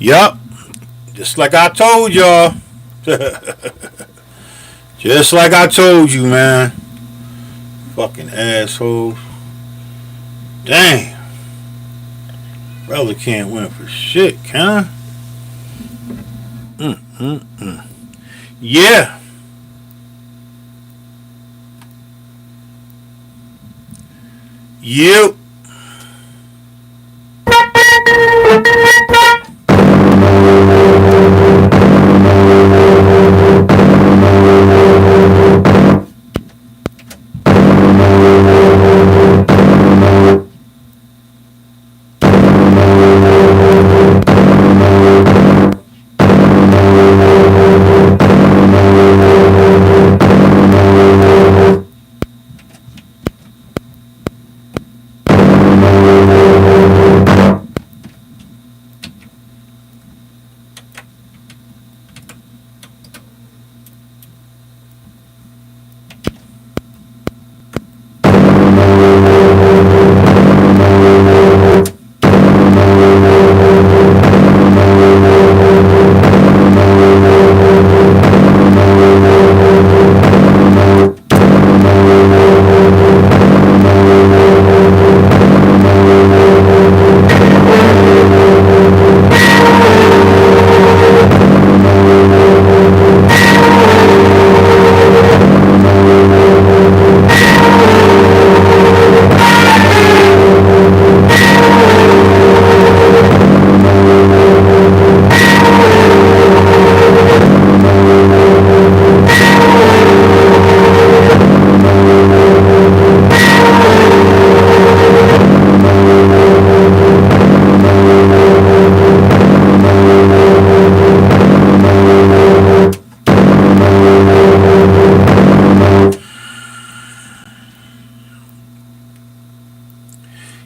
Yup. Just like I told y'all. Just like I told you, man. Fucking assholes. Dang. Brother can't win for shit, can I? Yeah. Yep.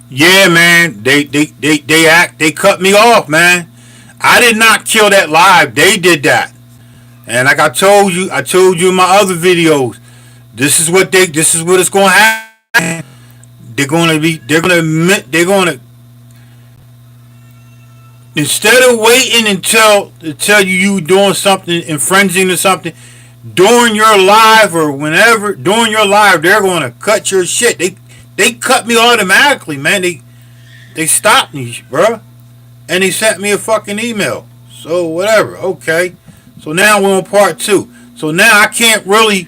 Yeah, man. They cut me off, man. I did not kill that live. They did that. And like I told you in my other videos, this is what it's gonna happen. They're gonna admit, they're gonna, instead of waiting until to tell you you doing something, infringing or something, during your live or whenever, during your live, they're gonna cut your shit. They cut me automatically, man. They stopped me, bro. And they sent me a fucking email. So whatever, okay. So now we're on part two. So now I can't really,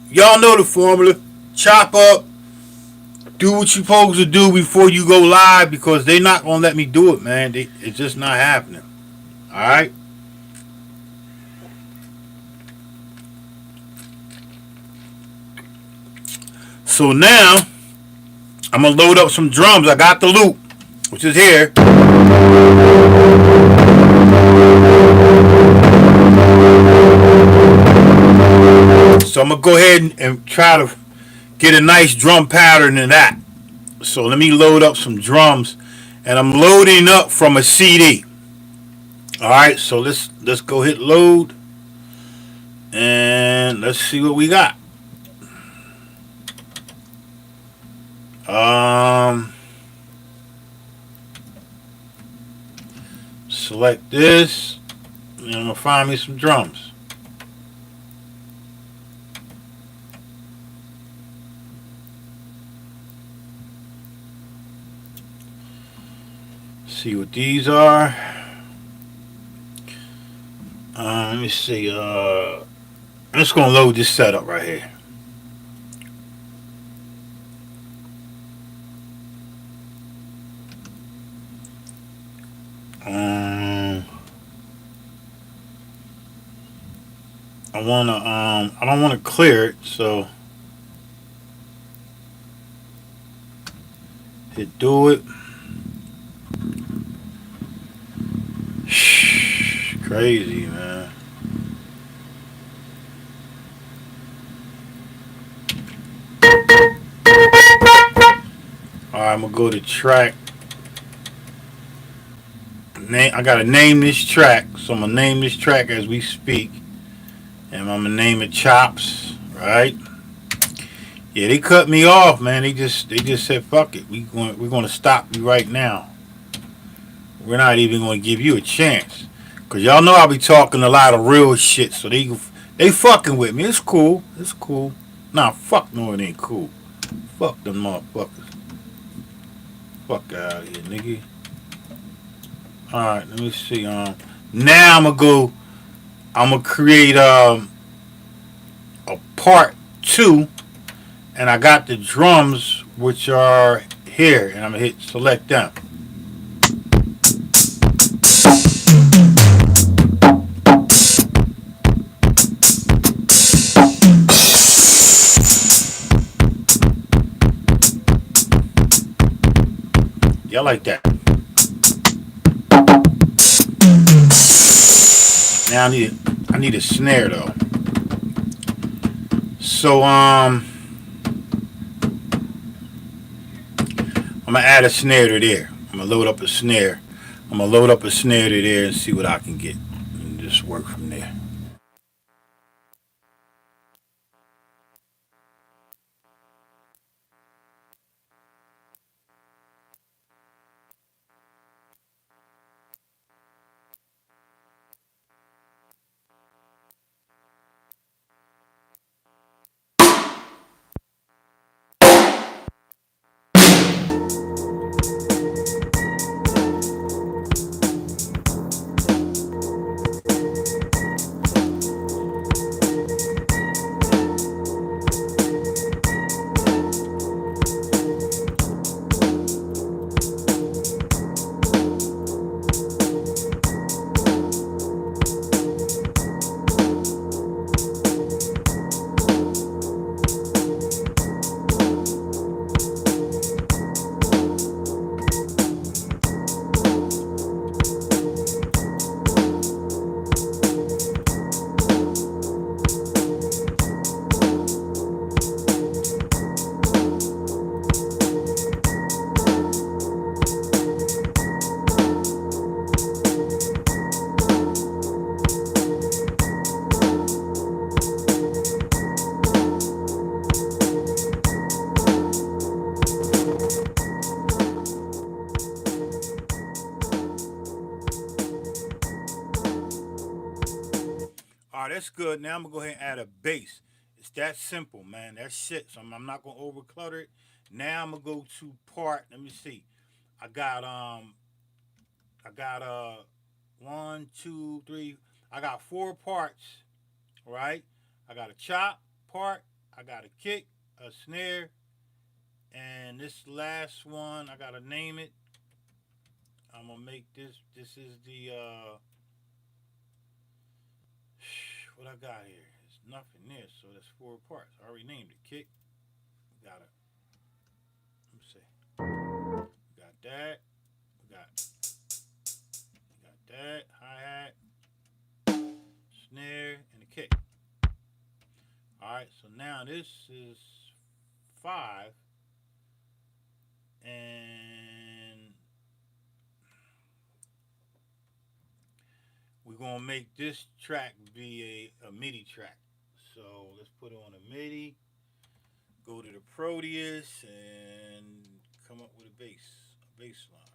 y'all know the formula. Chop up, do what you're supposed to do before you go live, because they're not gonna let me do it, man. It's just not happening. All right. So now I'm gonna load up some drums. I got the loop, which is here. So I'm gonna go ahead and try to get a nice drum pattern in that. So let me load up some drums, and I'm loading up from a CD. All right, so let's go hit load, and let's see what we got. Select this, and I'm gonna find me some drums. See what these are. Let me see. I'm just gonna load this setup right here. I don't wanna clear it, so hit do it. Crazy, man. Alright, I'm gonna go to track. I gotta name this track, so I'm gonna name this track as we speak. And I'm gonna name it Chops, right? Yeah, they cut me off, man. They just said fuck it. We're gonna stop you right now. We're not even gonna give you a chance. Cause y'all know I be talking a lot of real shit, so they fucking with me. It's cool. It's cool. Nah, fuck no, it ain't cool. Fuck them motherfuckers. Fuck out of here, nigga. Alright, let me see. Now I'm gonna go. I'm gonna create a part two, and I got the drums which are here, and I'm gonna hit select them. Y'all like that? Now I need a snare though. So I'm gonna add a snare to there. I'm gonna load up a snare. I'm gonna load up a snare to there and see what I can get, and just work from there. All right, that's good. Now I'm gonna go ahead and add a bass. It's that simple, man. That's shit. So I'm not gonna overclutter it. Now I'm gonna go to part. Let me see. I got I got one, two, three. I got four parts, right? I got a chop part. I got a kick, a snare, and this last one I gotta name it. I'm gonna make this. This is the what I got here. It's nothing there, so that's four parts. I already named it. Kick. We got it. Let me see. We got that. We got that hi hat, snare, and a kick. All right. So now this is five, and we're gonna make this track be a MIDI track. So let's put it on a MIDI. Go to the Proteus and come up with a bass line,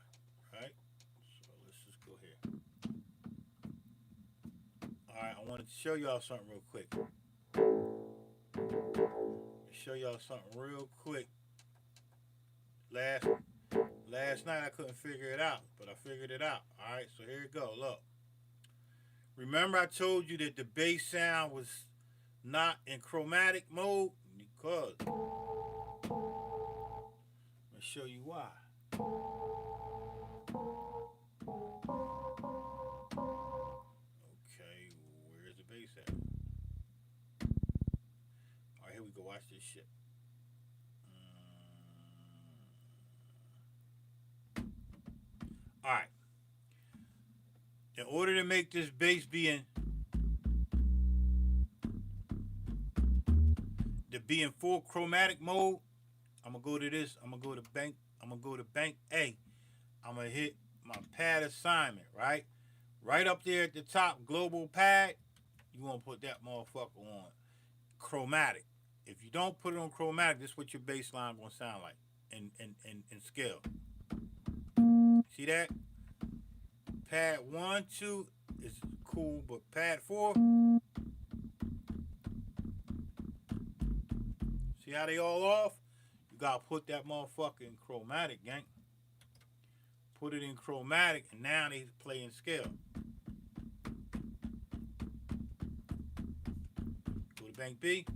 right? So let's just go here. All right, I wanted to show y'all something real quick. Show y'all something real quick. Last last night I couldn't figure it out, but I figured it out. All right, so here it go. Look, remember I told you that the bass sound was not in chromatic mode because I'm gonna show you why. Okay, where's the bass at? All right, here we go. Watch this shit. All right. In order to make this bass be in full chromatic mode, I'm gonna go to this. I'm gonna go to bank. I'm gonna go to bank A. I'm gonna hit my pad assignment, right? Right up there at the top, global pad. You wanna put that motherfucker on chromatic. If you don't put it on chromatic, this is what your bass line gonna sound like in scale. See that? Pad 1, 2 is cool, but pad 4, see how they all off? You gotta put that motherfucker in chromatic, gang. Put it in chromatic, and now they play in scale. Go to bank B.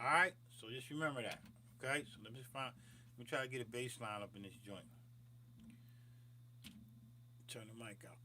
Alright, so just remember that. Okay, so let me try to get a bass line up in this joint. Turn the mic out.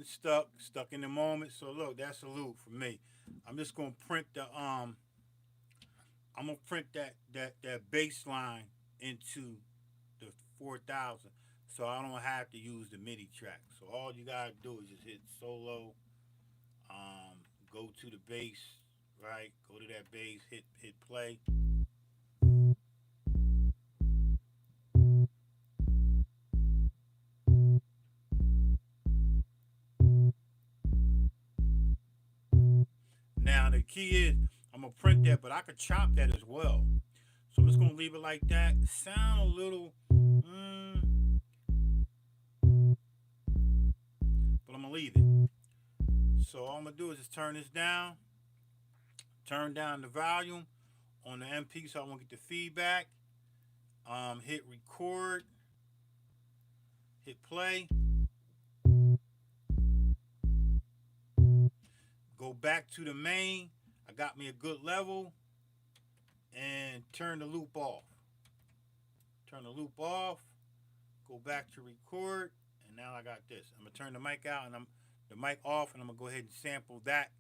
getting stuck in the moment. So look, that's a loop for me. I'm just gonna print the I'm gonna print that baseline into the 4000, so I don't have to use the MIDI track. So all you gotta do is just hit solo, go to the bass, right? Go to that bass, hit play. Now the key is I'm gonna print that, but I could chop that as well. So I'm just gonna leave it like that. Sound a little, but I'm gonna leave it. So all I'm gonna do is just turn this down, turn down the volume on the MP, so I won't get the feedback. Hit record, hit play, go back to the main. I got me a good level, and turn the loop off. Turn the loop off. Go back to record, and now I got this. I'm gonna turn the mic out, and I'm the mic off, and I'm gonna go ahead and sample that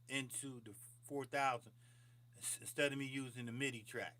into the 4000 instead of me using the MIDI track.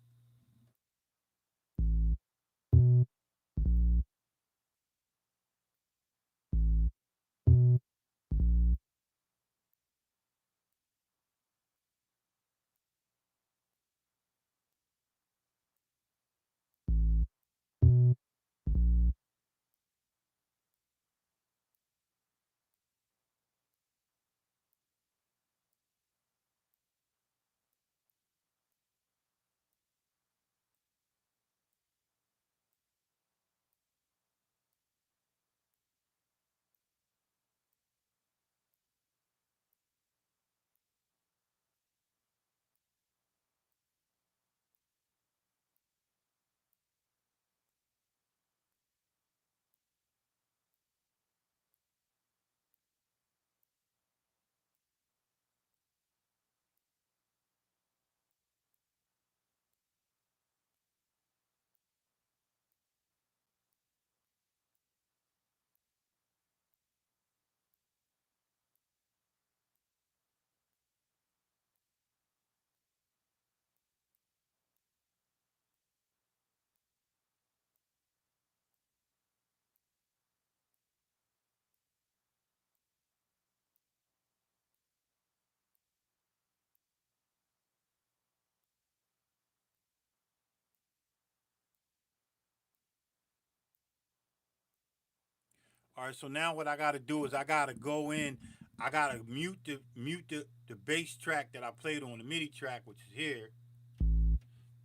All right, so now what I got to do is I got to go in. I got to mute the bass track that I played on the MIDI track, which is here.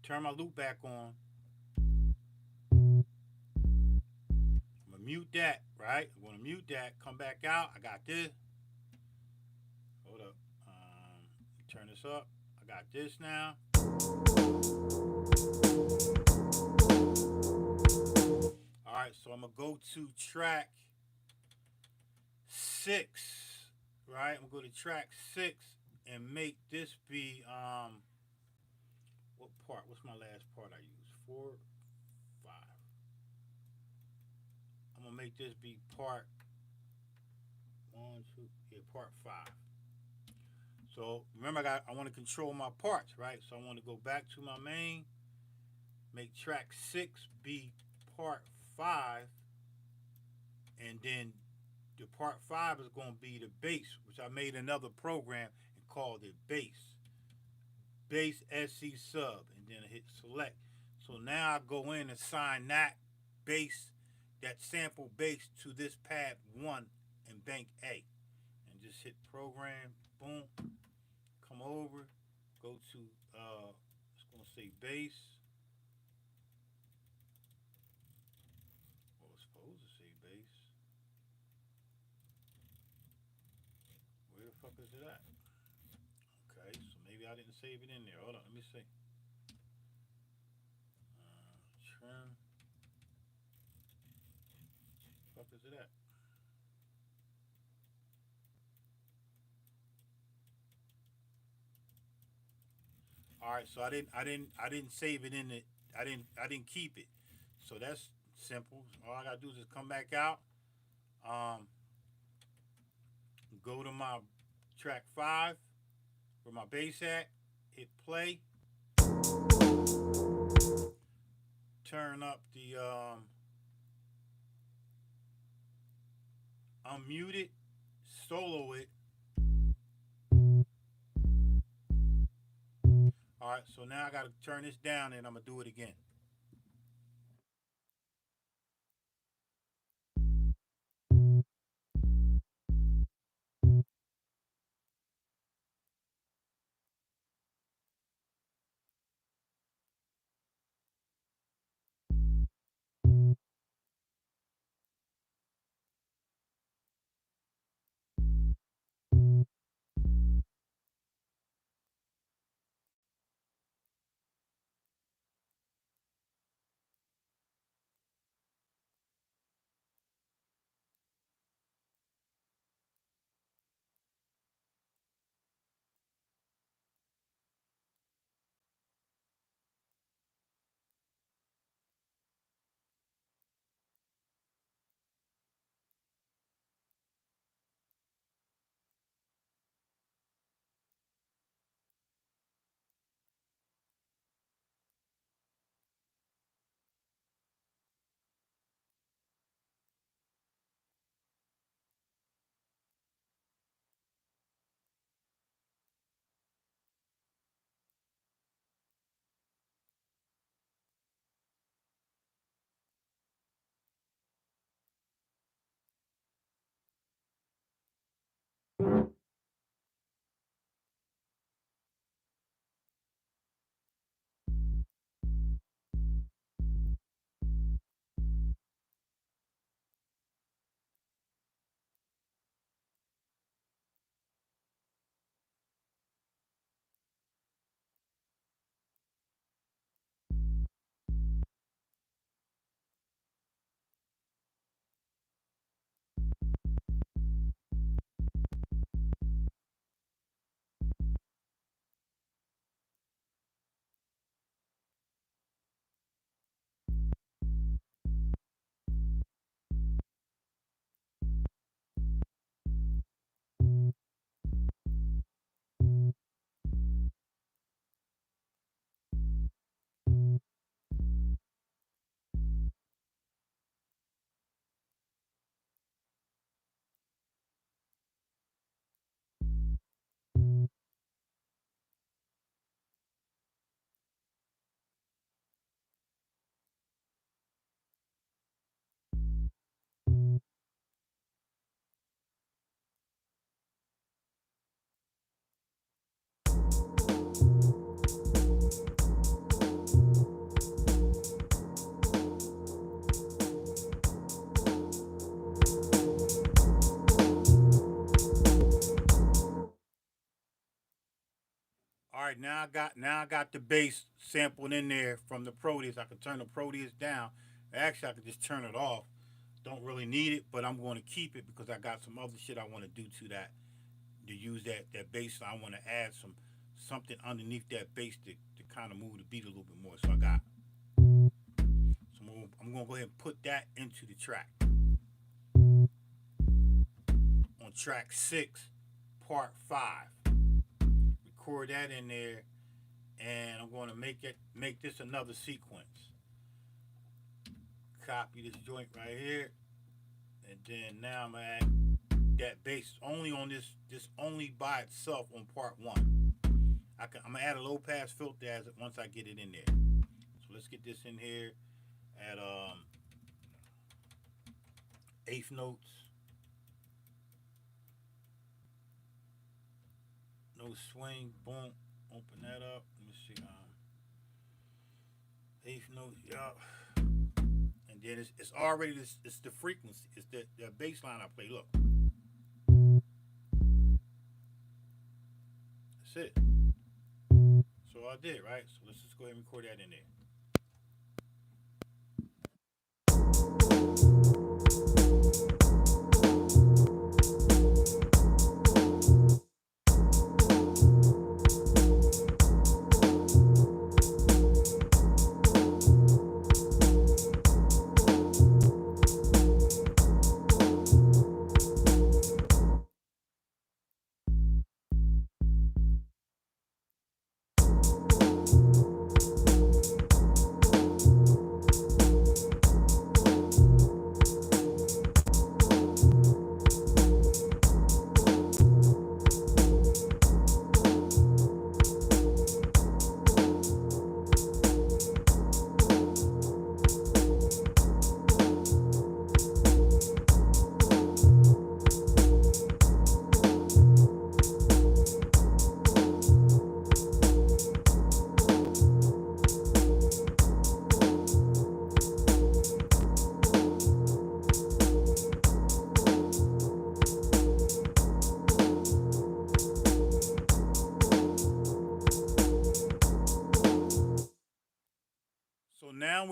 Turn my loop back on. I'm gonna mute that, right? I'm gonna mute that. Come back out. I got this. Hold up. Turn this up. I got this now. All right, so I'm gonna go to track 6, right? I'm gonna go to track 6 and make this be what part? What's my last part I used? 4, 5. I'm gonna make this be part 1, 2, yeah, part 5. So remember, I want to control my parts, right? So I want to go back to my main, make track 6 be part 5, and then the part 5 is going to be the bass, which I made another program and called it bass SC sub, and then I hit select. So now I go in and assign that bass, that sample bass to this pad 1 and bank A, and just hit program, boom, come over, go to it's gonna say bass. Well, it's supposed to say bass. Where the fuck is it at? Okay, so maybe I didn't save it in there. Hold on, let me see. Trim. Fuck is it at? All right, so I didn't save it in it. I didn't keep it. So that's simple. All I gotta do is just come back out. Um, go to my track 5 where my bass at, hit play, turn up the unmute it, solo it. Alright, so now I gotta turn this down and I'm gonna do it again. All right, now I got the bass sampled in there from the Proteus. I can turn the Proteus down. Actually, I can just turn it off. Don't really need it, but I'm going to keep it because I got some other shit I want to do to that to use that bass. I want to add something underneath that bass to kind of move the beat a little bit more. So I'm gonna go ahead and put that into the track on track 6, part 5. Record that in there, and I'm going to make this another sequence. Copy this joint right here, and then now I'm gonna add that bass only on this only by itself on part 1. I'm gonna add a low pass filter as it once I get it in there. So let's get this in here at eighth notes, no swing, boom. Open that up. Let me see. Eighth note, yeah. And then it's already it's the frequency. It's the bass line I play. Look, that's it. So I did right. So let's just go ahead and record that in there.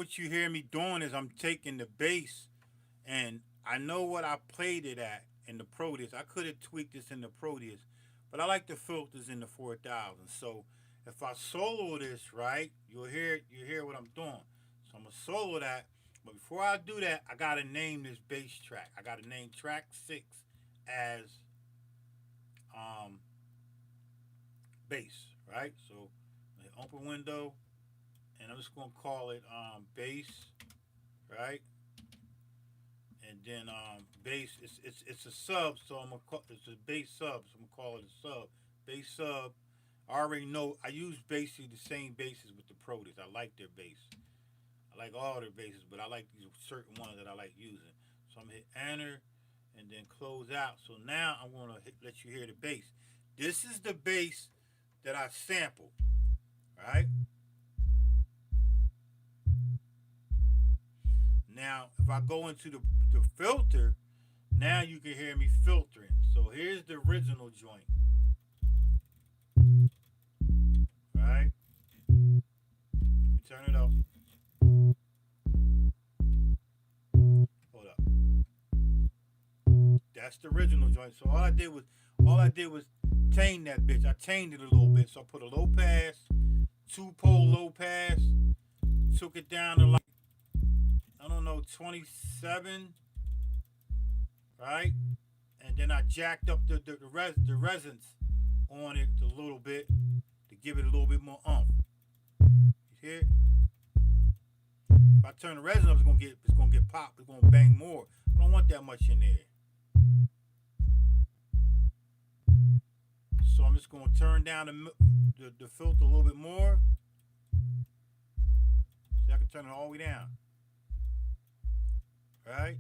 what you hear me doing is I'm taking the bass, and I know what I played it at in the Proteus. I could have tweaked this in the Proteus, but I like the filters in the 4000. So if I solo this, right, you hear what I'm doing. So I'm gonna solo that, but before I do that, I gotta name this bass track. I gotta name track 6 as um bass, right? So open window, and I'm just gonna call it bass, right? And then bass, it's a sub, so I'm gonna call it's a bass sub, so I'm gonna call it a sub. Bass sub. I already know I use basically the same basses with the Proteus. I like their bass. I like all their basses, but I like these certain ones that I like using. So I'm gonna hit enter and then close out. So now I'm gonna let you hear the bass. This is the bass that I sampled, right? Now, if I go into the filter, now you can hear me filtering. So here's the original joint, right? Let me turn it up. Hold up. That's the original joint. So all I did was tame that bitch. I tamed it a little bit. So I put a low pass, 2-pole low pass, took it down to like, I don't know, 27, right? And then I jacked up the resonance on it a little bit to give it a little bit more oomph. You hear it? If I turn the resonance up, it's gonna get popped. It's gonna bang more. I don't want that much in there. So I'm just gonna turn down the filter a little bit more. So I can turn it all the way down. Right?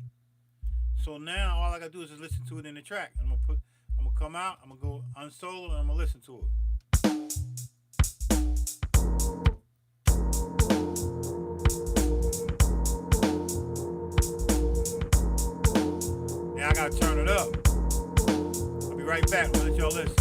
So now all I gotta do is just listen to it in the track. I'm gonna come out, I'm gonna go unsolo, and I'm gonna listen to it. Now I gotta turn it up. I'll be right back. I'll let y'all listen.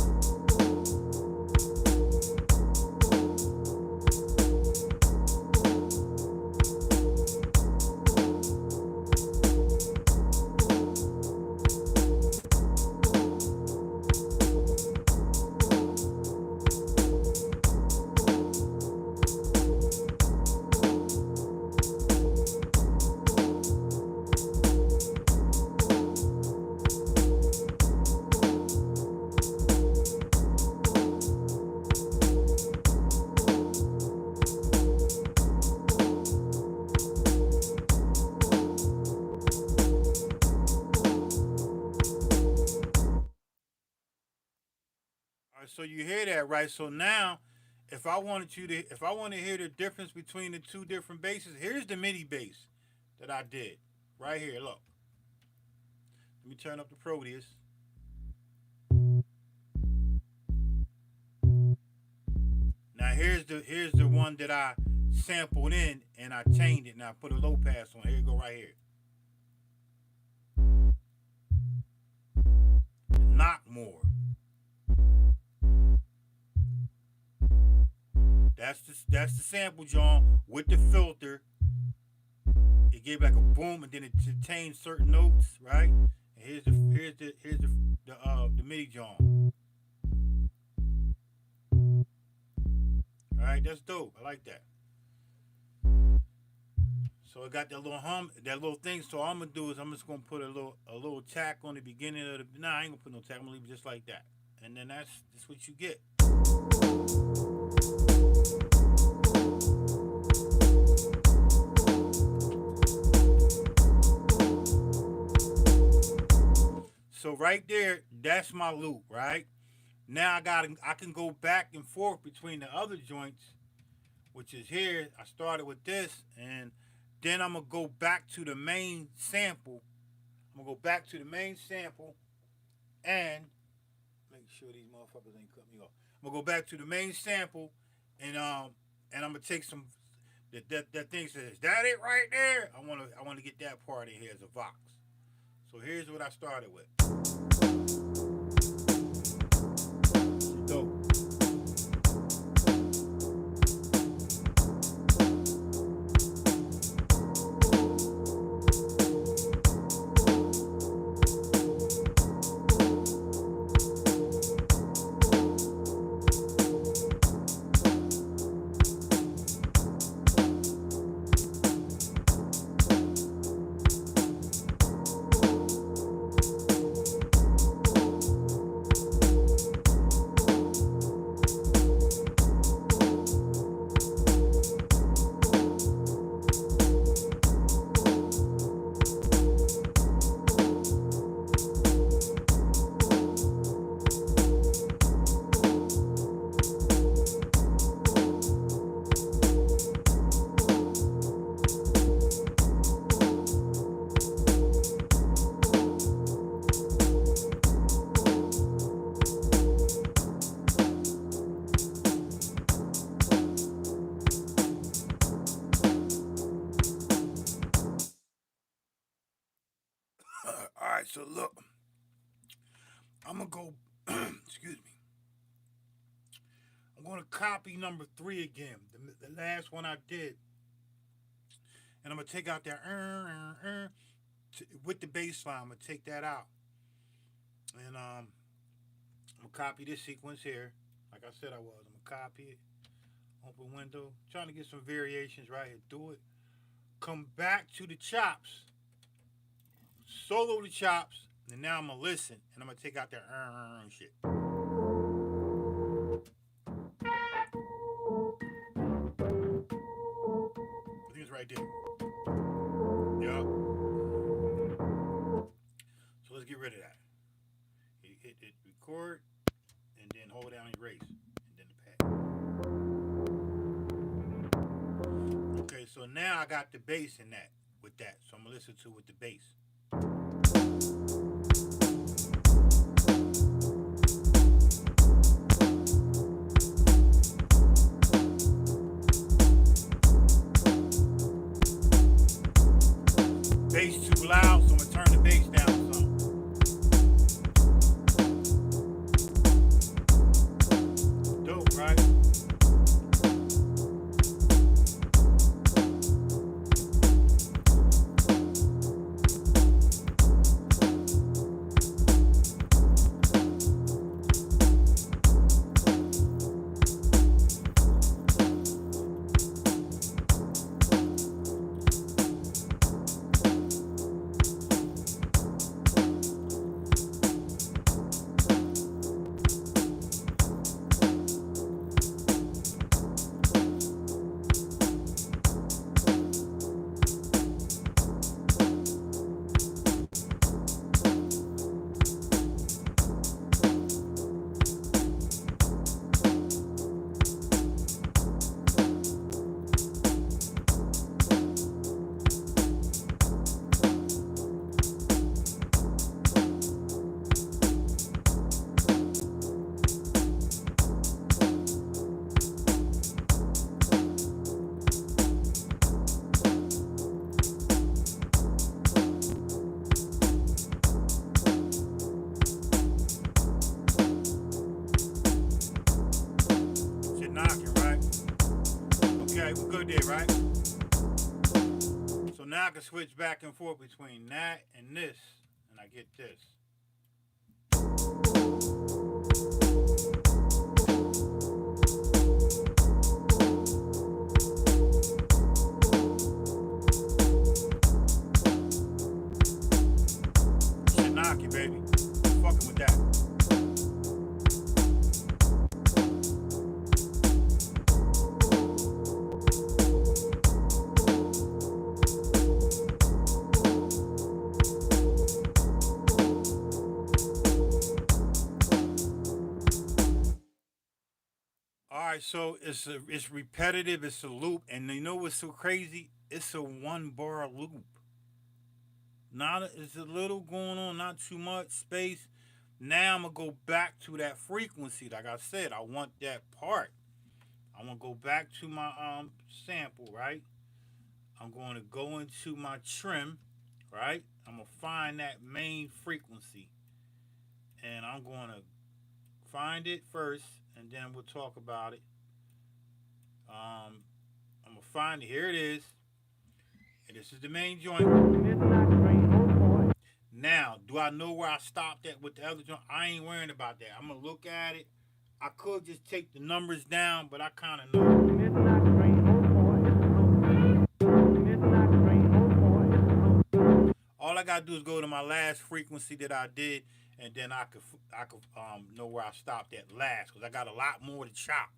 All right, so you hear that, right? So now, if I want to hear the difference between the two different basses, here's the MIDI bass that I did, right here. Look, let me turn up the Proteus. Now here's the one that I sampled in and I changed it. Now I put a low pass on. Here you go, right here. Knock more. That's the sample, John, with the filter. It gave like a boom, and then it changed certain notes, right? And here's the MIDI, John. All right, that's dope. I like that. So it got that little hum, that little thing. So all I'm gonna do is I'm just gonna put a little tack on the beginning of the. Nah, I ain't gonna put no tack. I'm gonna leave it just like that, and then that's what you get. So right there, that's my loop, right? Now I can go back and forth between the other joints, which is here. I started with this, and then I'm gonna go back to the main sample. I'm gonna go back to the main sample and make sure these motherfuckers ain't cut me off. I'm gonna go back to the main sample, and I'm gonna take some that thing says, is that it right there? I wanna get that part in here as a vox. So here's what I started with. Dope. I'm gonna go. Excuse me. I'm gonna copy number 3 again, the last one I did, and I'm gonna take out that with the bass line. I'm gonna take that out, and I'm gonna copy this sequence here. Like I said, I was. I'm gonna copy it. Open window. Trying to get some variations right here. Do it. Come back to the chops. Solo the chops. And now I'm gonna listen, and I'm gonna take out that shit. I think it's right there. Yup. So let's get rid of that. Hit record, and then hold down erase, and then the pad. Okay, so now I got the bass in that with that. So I'm gonna listen to it with the bass. Bass too loud, so I'm gonna turn the bass down some. Dope, right? Shit knocking, right? Okay, we're good there, right? So now I can switch back and forth between that and this, and I get this. Shit knocking, baby. Fucking with that. All right, so it's repetitive. It's a loop, and you know what's so crazy? It's a 1 bar loop. Not it's a little going on, not too much space. Now I'm gonna go back to that frequency. Like I said, I want that part. I'm gonna go back to my sample, right? I'm going to go into my trim, right? I'm gonna find that main frequency, and I'm gonna find it first, and then we'll talk about it. I'm gonna find it. Here it is, and this is the main joint. Now, do I know where I stopped at with the other joint? I ain't worrying about that. I'm gonna look at it. I could just take the numbers down, but I kind of know. All I gotta do is go to my last frequency that I did, and then I could know where I stopped at last, because I got a lot more to chop.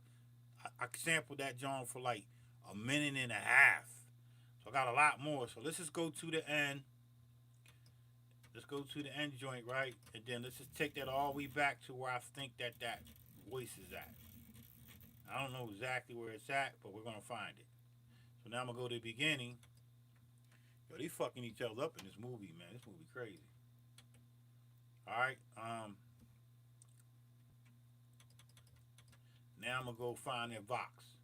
I sampled that joint for like a minute and a half, so I got a lot more. So let's just go to the end. Let's go to the end joint, right? And then let's just take that all the way back to where I think that voice is at. I don't know exactly where it's at, but we're gonna find it. So now I'm gonna go to the beginning. Yo, they fucking each other up in this movie, man. This movie crazy. All right. Now I'm gonna go find that Vox.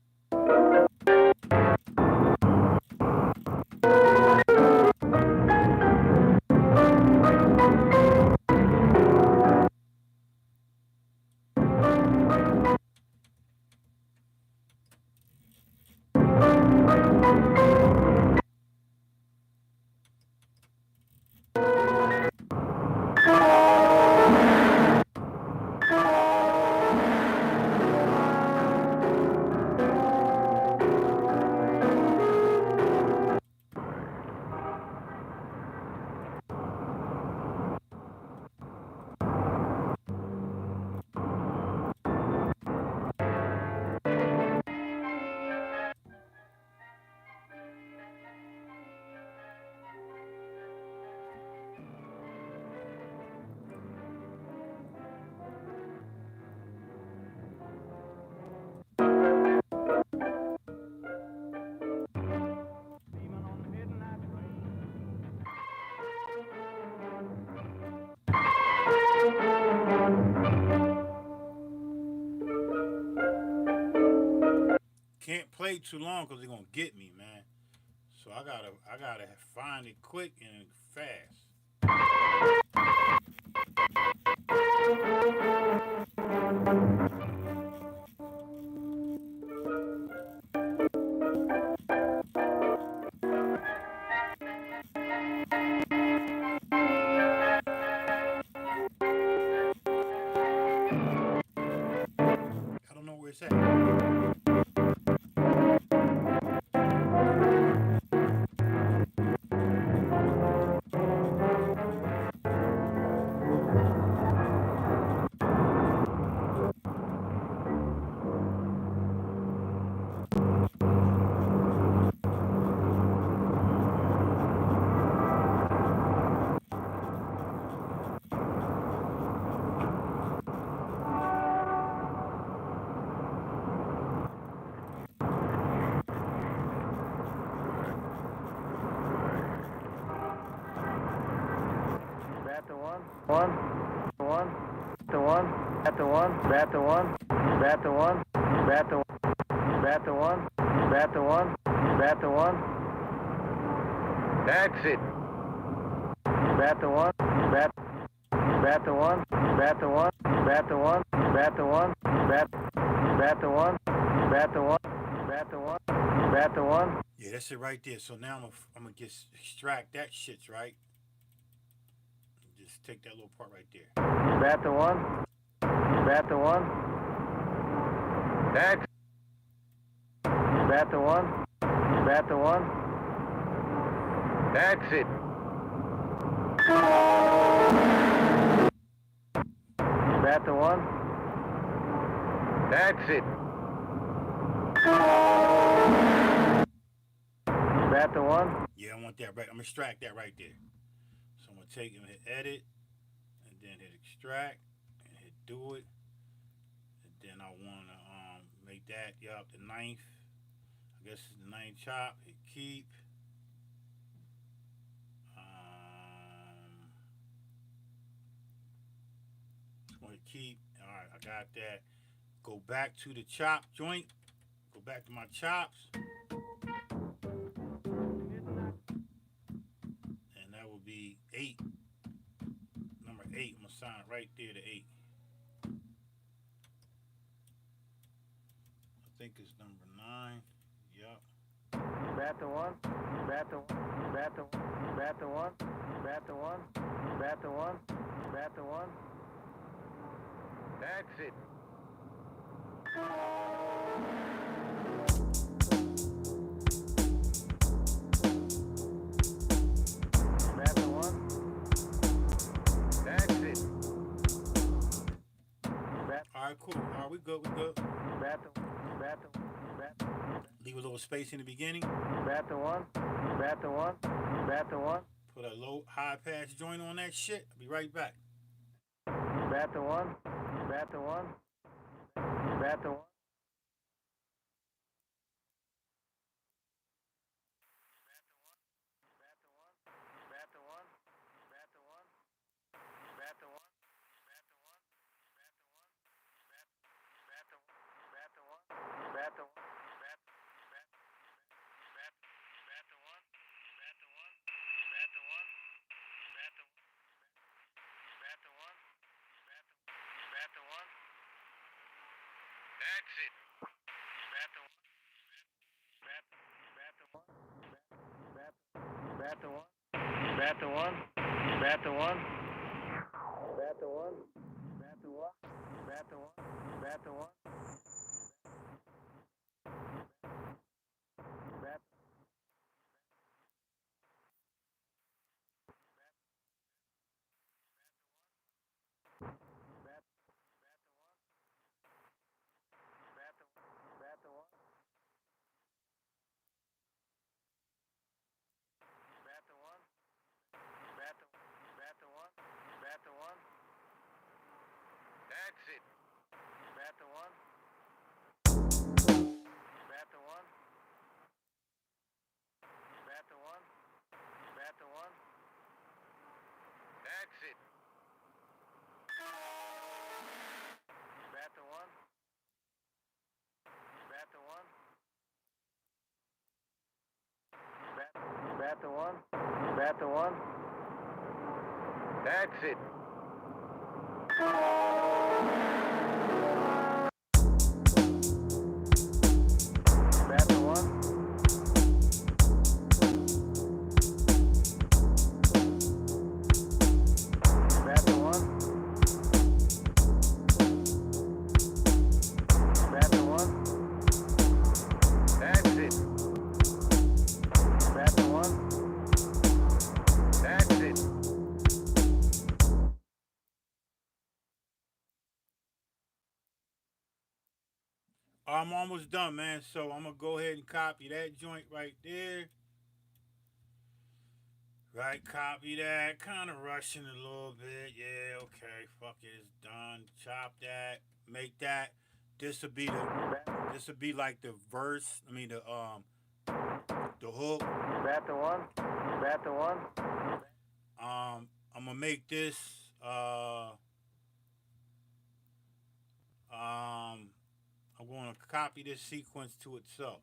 play too long because they're gonna get me, man. So I gotta find it quick and fast. I don't know where it's at. Bat the one, one, the one, the one, bat the one, bat the one, bat the one, bat the one, bat the one, bat the one, bat the one. That's it. Bat the one, bat the one, bat the one, bat the one, bat the one, bat the one, bat the one, bat the one, bat the one. Yeah, that's it right there. So now I'm gonna just extract that shits right. Just take that little part right there. Bat the one, bat the one. That's bat the one, bat the one. That's it. Bat the one. That's it. Bat the one. Yeah, I want that right. I'm gonna extract that right there. So I'm gonna take and hit edit, and then hit extract, and hit do it, and then I wanna make that the ninth. I guess it's the ninth chop. Hit keep. Just gonna keep. All right, I got that. Go back to the chop joint. Go back to my chops. And that will be 8. Number 8. I'm going to sign it right there to 8. I think it's number 9. Yup. Bat the one. Bat the one. Bat the one. Bat the one. Bat the one. Bat the one. Bat the one. That's it. Bat the one. That's it. Bat. All right, cool. All right, we good. We good. Bat the. Bat the. Bat. Leave a little space in the beginning. Bat the one. Bat the one. Bat the one. Put a low high pass joint on that shit. I'll be right back. Bat the one. Bat the one. Bat the one. Bat the one, bat the one, bat the one, bat the one, bat the one, bat the one, bat the one, bat the one, bat bat bat bat bat the one, bat the one, bat the one, bat the bat the one, bat the one. That's it. Bat the one, bat the one, bat the one. Bat the one, bat the one, bat the one, bat the one, bat the one, bat the one, bat. Bat the one. Bat the one. Bat the one. Bat the one. That's it. Bat the one. Bat the one. Bat the one. Bat the one. That's it. Bat the one. Bat the one. one? Is that the one? That's it. Is that the one? Is that the one? Is that the one? That's it. Is that the one? That's it. I'm almost done, man. So I'm gonna go ahead and copy that joint right there. Right, copy that. Kind of rushing a little bit. Yeah, okay. Fuck it, it's done. Chop that. Make that. This will be like the verse. I mean the hook. Is that the one? Is that the one? I'm gonna make this. I'm gonna copy this sequence to itself.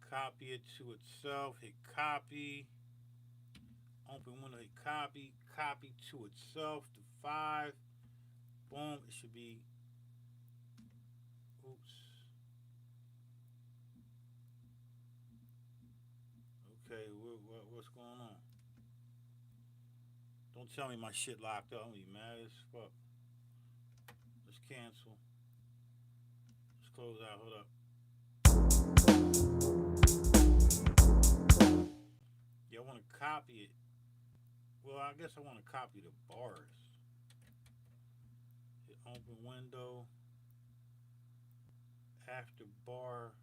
Copy it to itself. Hit copy. Open window. Hit copy. Copy to itself. To 5. Boom. It should be. Oops. Okay. What's going on? Don't tell me my shit locked up. I'm gonna be mad as fuck. Let's cancel. Let's close out. Hold up. Yeah, I want to copy it. Well, I guess I want to copy the bars. Hit open window. After bar.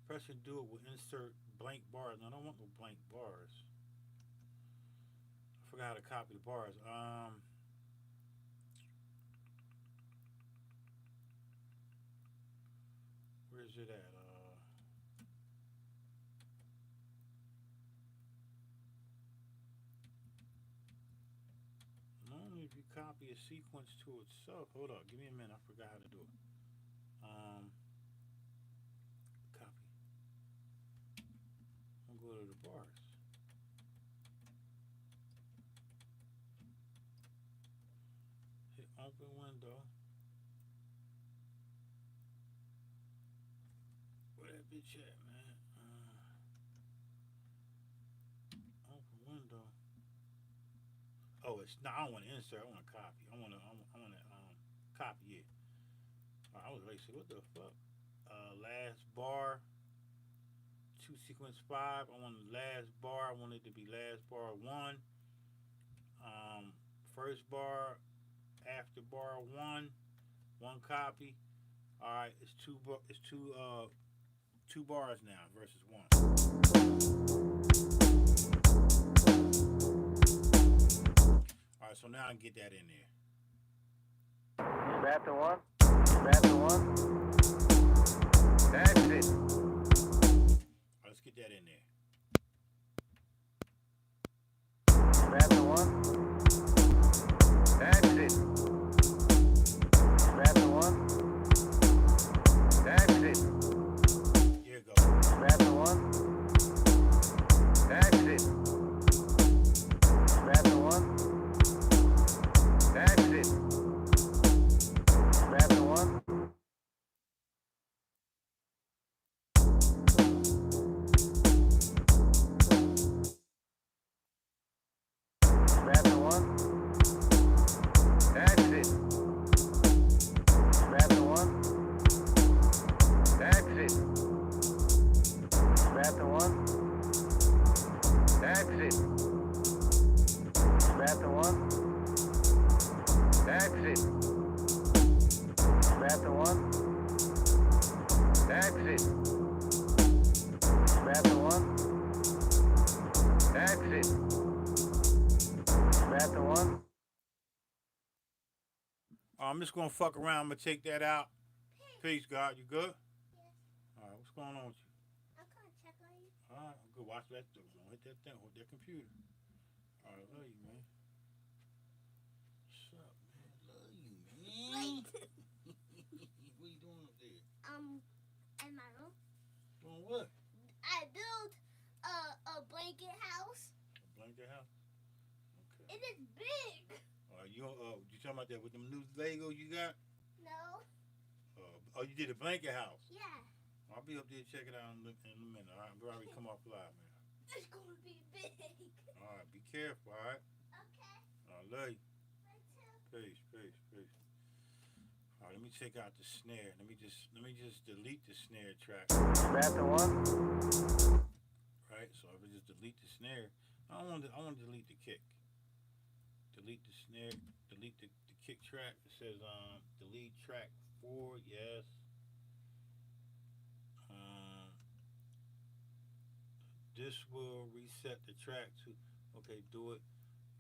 Press and do it with insert blank bars. No, I don't want no blank bars. I forgot how to copy the bars. Where's it at? Normally, if you copy a sequence to itself, hold up, give me a minute. I forgot how to do it. Copy. I'm gonna go to the bars. Hit open window. Where that bitch at, man? Open window. Oh, it's no. I don't want to insert. I want to copy. I want to. Copy it. I was ready to say, what the fuck? Last bar. 2 sequence 5. I want the last bar. I want it to be last bar 1. First bar after bar 1. 1 copy. All right, it's two bars now versus 1. All right, so now I can get that in there. Is that the one? Is that the one? That's it. All right, let's get that in there. Is that the one? That's it. Is that the one? That's it. Here it goes. Is that the one? That's it. Is that the one? That's it. Is that the one? Is that the one? That's it. Is that the one? That's it. Is that the one? That's it. Is that the one? That's it. Is that the one? That's it. Is that the one? That's it. Is that the one? I'm just gonna fuck around. I'm gonna take that out. Peace, God. You good? Yes. All right. What's going on with you? I'm gonna check on you. All right. I'm good. Watch that. Don't hit that thing. Hold that computer. All right. Love you, man. What's up, man? Love you, man. What you doing up there? In my room. Doing what? I built blanket house. A blanket house. Okay. It is big. You talking about that with them new Legos you got? No. You did a blanket house. Yeah. I'll be up there check it out in a minute. All right, I'm probably come off live, man. It's gonna be big. All right, be careful. All right. Okay. I love you. Me too. Peace. All right, let me take out the snare. Let me just delete the snare track. Is that the one? Right. So if I just delete the snare, I want to delete the kick. Delete the snare. Delete the kick track. It says delete track 4. Yes. This will reset the track to. Okay, do it.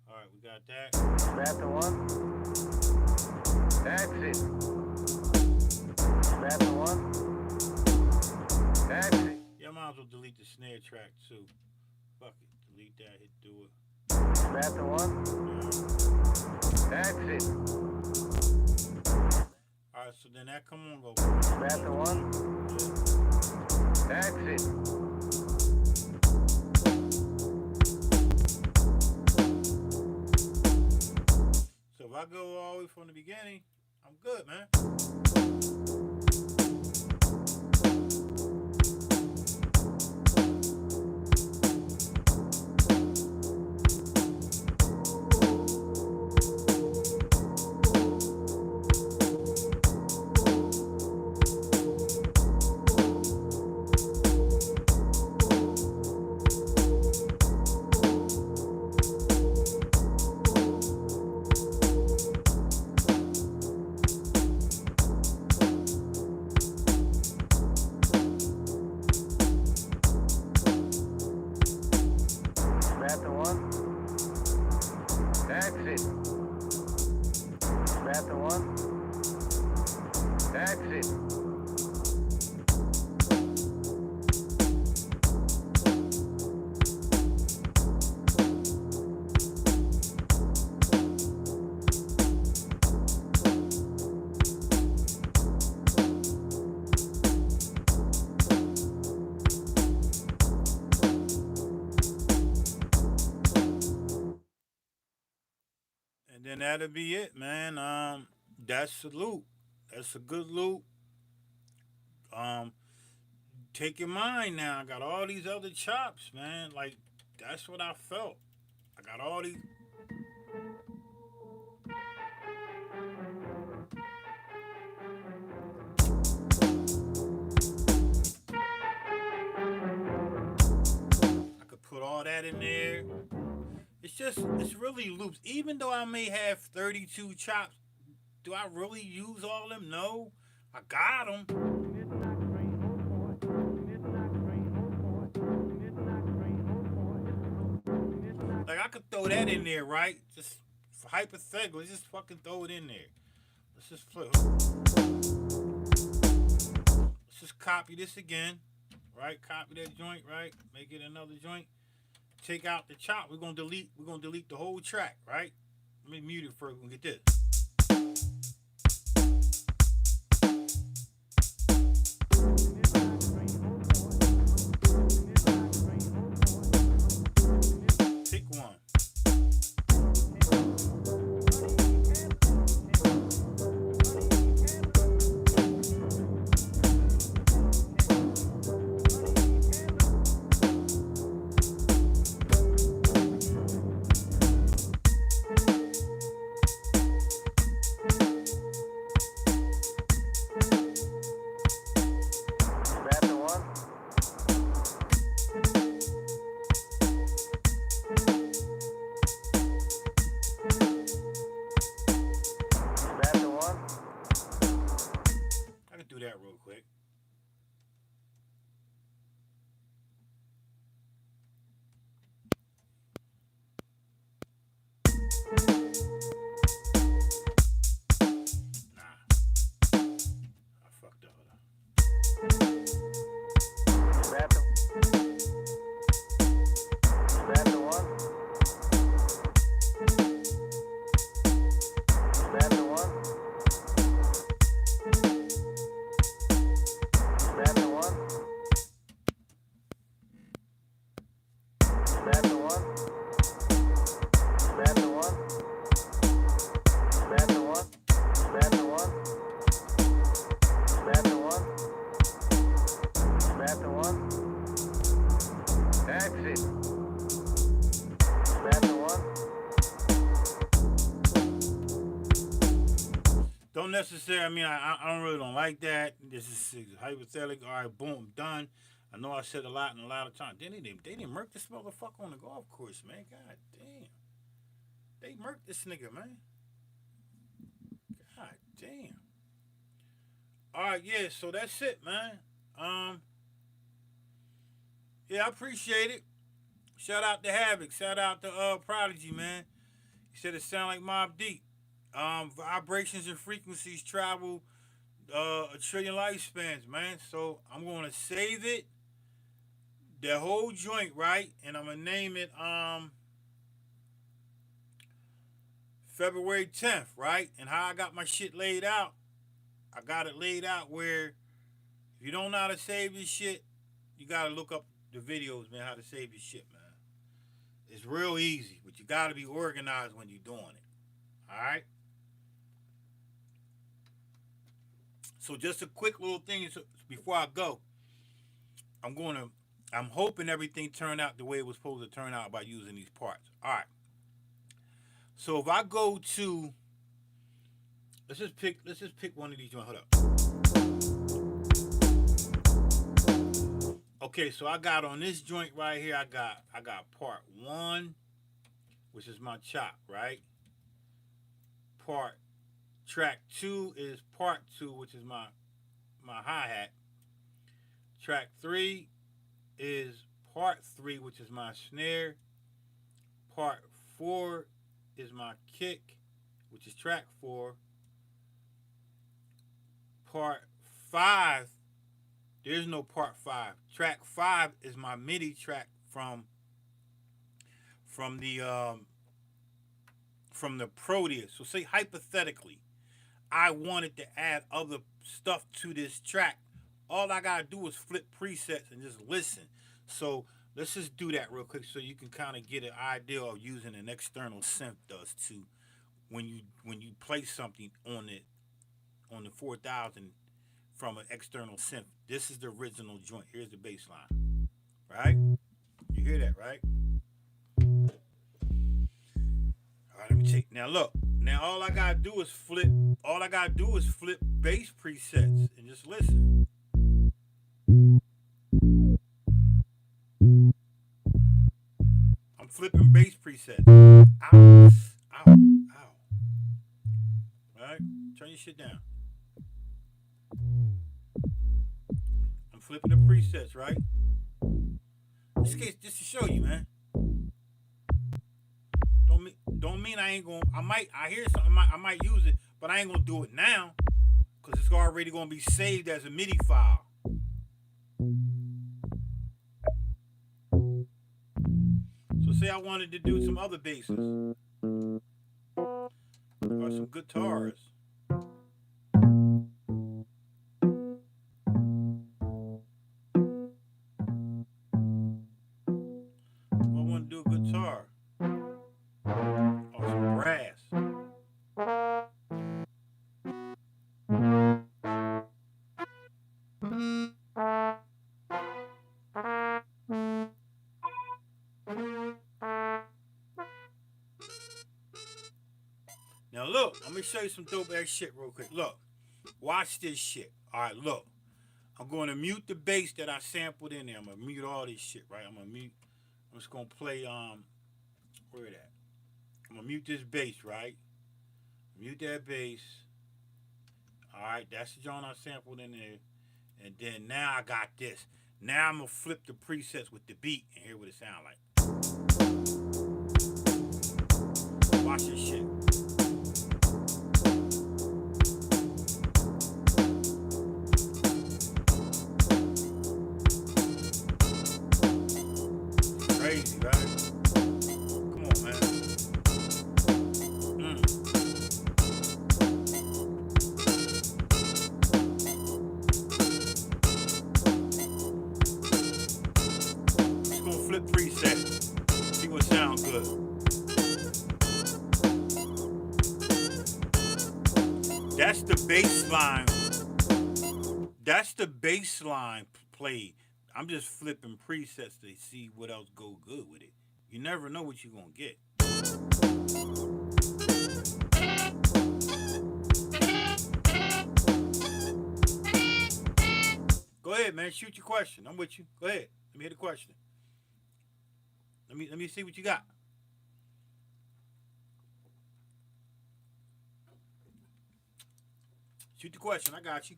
All right, we got that. Is that the one? That's it. Is that the one? That's it. Yeah, I might as well delete the snare track too. Fuck it. Delete that. Hit do it. Is that the one? Yeah. That's it. All right, so then that come on go. Is that the one? Yeah. That's it. So if I go all the way from the beginning, I'm good, man. And then that'll be it, man. That's the loop. That's a good loop. Um, Take your mind now. I got all these other chops, man. Like, that's what I felt. I got all these. I could put all that in there. It's really loops. Even though I may have 32 chops, do I really use all them? No. I got them. Like, I could throw that in there, right? Just hypothetically, let's just fucking throw it in there. Let's just flip. Let's just copy this again, right? Copy that joint, right? Make it another joint. Take out the chop. We're gonna delete the whole track, right? Let me mute it first. We're gonna get this. Pick one. Don't necessarily. I mean, I don't really don't like that. This is hypothetical. All right, boom, done. I know I said a lot and a lot of times. They didn't murk this motherfucker on the golf course, man. God damn, they murked this nigga, man. God damn. All right, yeah. So that's it, man. Um, yeah, I appreciate it. Shout out to Havoc. Shout out to Prodigy, man. He said it sound like Mob Deep. Vibrations and frequencies travel a trillion lifespans, man. So I'm gonna save it, the whole joint, right? And I'm gonna name it February 10th, right? And how I got my shit laid out, I got it laid out where if you don't know how to save this shit, you gotta look up the videos, man, how to save your shit, man. It's real easy, but you gotta be organized when you're doing it. Alright? So just a quick little thing before I go. I'm hoping everything turned out the way it was supposed to turn out by using these parts. Alright. So if I go to let's just pick one of these joints. Hold up. Okay, so I got on this joint right here, I got part one, which is my chop, right? Track two is part two, which is my hi-hat. Track three is part three, which is my snare. Part four is my kick, which is track four. Part five, there's no part five. Track five is my MIDI track from the Proteus. So say hypothetically, I wanted to add other stuff to this track. All I gotta do is flip presets and just listen. So let's just do that real quick so you can kind of get an idea of using an external synth does to when you play something on the 4000 from an external synth. This is the original joint. Here's the bass line. Right? You hear that, right? Alright, let me take now look. Now all I gotta do is flip bass presets and just listen. I'm flipping bass presets. Ow. Ow. Ow. Alright? Turn your shit down. I'm flipping the presets, right? This case, just to show you, man. Don't mean I ain't gonna. I hear something. I might use it, but I ain't gonna do it now, cause it's already gonna be saved as a MIDI file. So say I wanted to do some other basses or some guitars. I want to do a guitar or some brass. Now look, I'm gonna show you some dope ass shit real quick. Look, watch this shit. All right, look. I'm going to mute the bass that I sampled in there. I'm gonna mute all this shit, right? I'm just gonna play where it at? I'm gonna mute this bass, right? Mute that bass. Alright, that's the joint I sampled in there. And then now I got this. Now I'm gonna flip the presets with the beat and hear what it sound like. Watch this shit. Crazy, right? Come on, man. Just gonna flip presets. See what sounds good. That's the bass line. That's the bass line played. I'm just flipping presets to see what else go good with it. You never know what you're gonna get. man. Shoot your question. I'm with you. Go ahead. Let me hear the question. Let me see what you got. Shoot the question. I got you.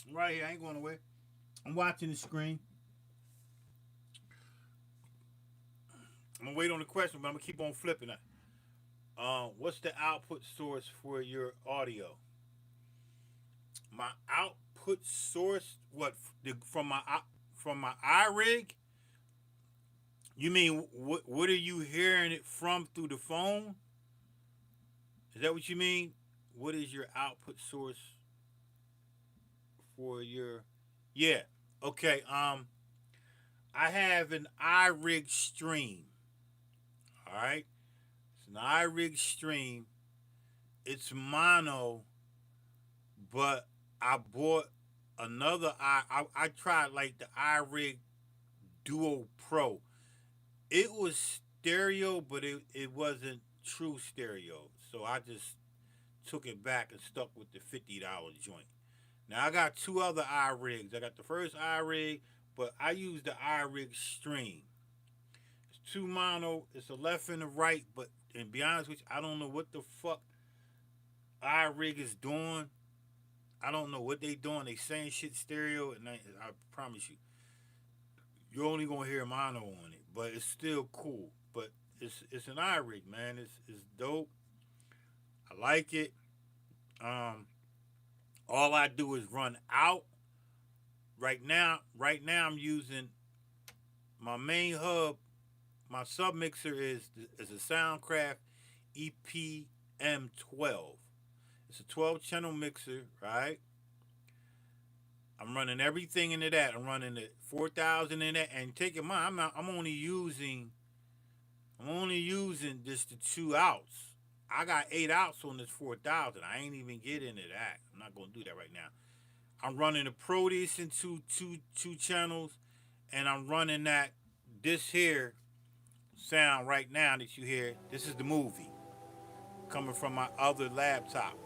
I'm right here. I ain't going away. I'm watching the screen. I'm gonna wait on the question, but I'm gonna keep on flipping it. What's the output source for your audio? My output source, what from my iRig? You mean what are you hearing it from through the phone? Is that what you mean? What is your output source for your? Yeah. Okay. I have an iRig stream. All right. It's an iRig stream. It's mono, but I bought another I tried like the iRig Duo Pro. It was stereo, but it wasn't true stereo. So I just took it back and stuck with the $50 joint. Now I got two other iRigs. I got the first iRig, but I use the iRig Stream. It's two mono. It's a left and a right, but and be honest with you, I don't know what the fuck iRig is doing. I don't know what they doing. They saying shit stereo, and I promise you, you're only gonna hear mono on it, but it's still cool. But it's an iRig, man. It's dope. I like it. Um, all I do is run out. Right now I'm using my main hub. My sub mixer is a Soundcraft EPM12. It's a 12 channel mixer, right? I'm running everything into that. I'm running the 4,000 in that, and take in mind, I'm only using just the 2 outs. I got 8 outs on this 4,000. I ain't even get into that. I'm not gonna do that right now. I'm running the Proteus into two channels, and I'm running this here sound right now that you hear. This is the movie coming from my other laptop,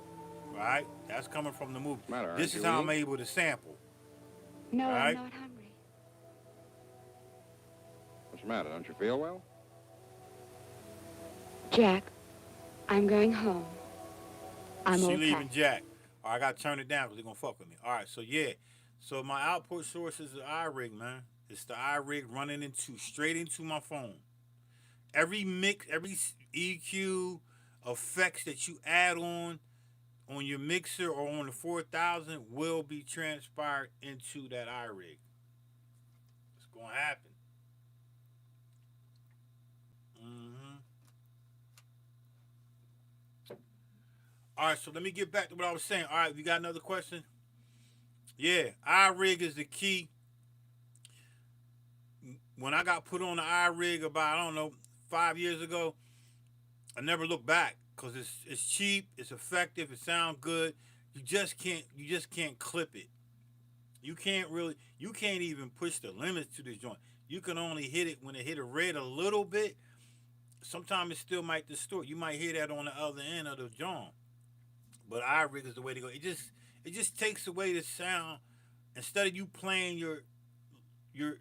right? That's coming from the movie. Matter, this is how I'm able to sample. No, right? I'm not hungry. What's the matter? Don't you feel well? Jack, I'm going home. I'm She all leaving packed. Jack. All right, I gotta turn it down because they're gonna fuck with me. All right, so yeah. So my output source is the iRig, man. It's the iRig running straight into my phone. Every mix, every EQ, effects that you add on your mixer or on the 4,000 will be transpired into that iRig. It's gonna happen. Mm-hmm. All right, so let me get back to what I was saying. All right, we got another question? Yeah, iRig is the key. When I got put on the iRig about, I don't know, 5 years ago, I never looked back because it's cheap, it's effective, it sounds good. You just can't clip it. You can't even push the limits to this joint. You can only hit it when it hit a red a little bit. Sometimes it still might distort. You might hear that on the other end of the joint. But iRig is the way to go. It just takes away the sound. Instead of you playing you're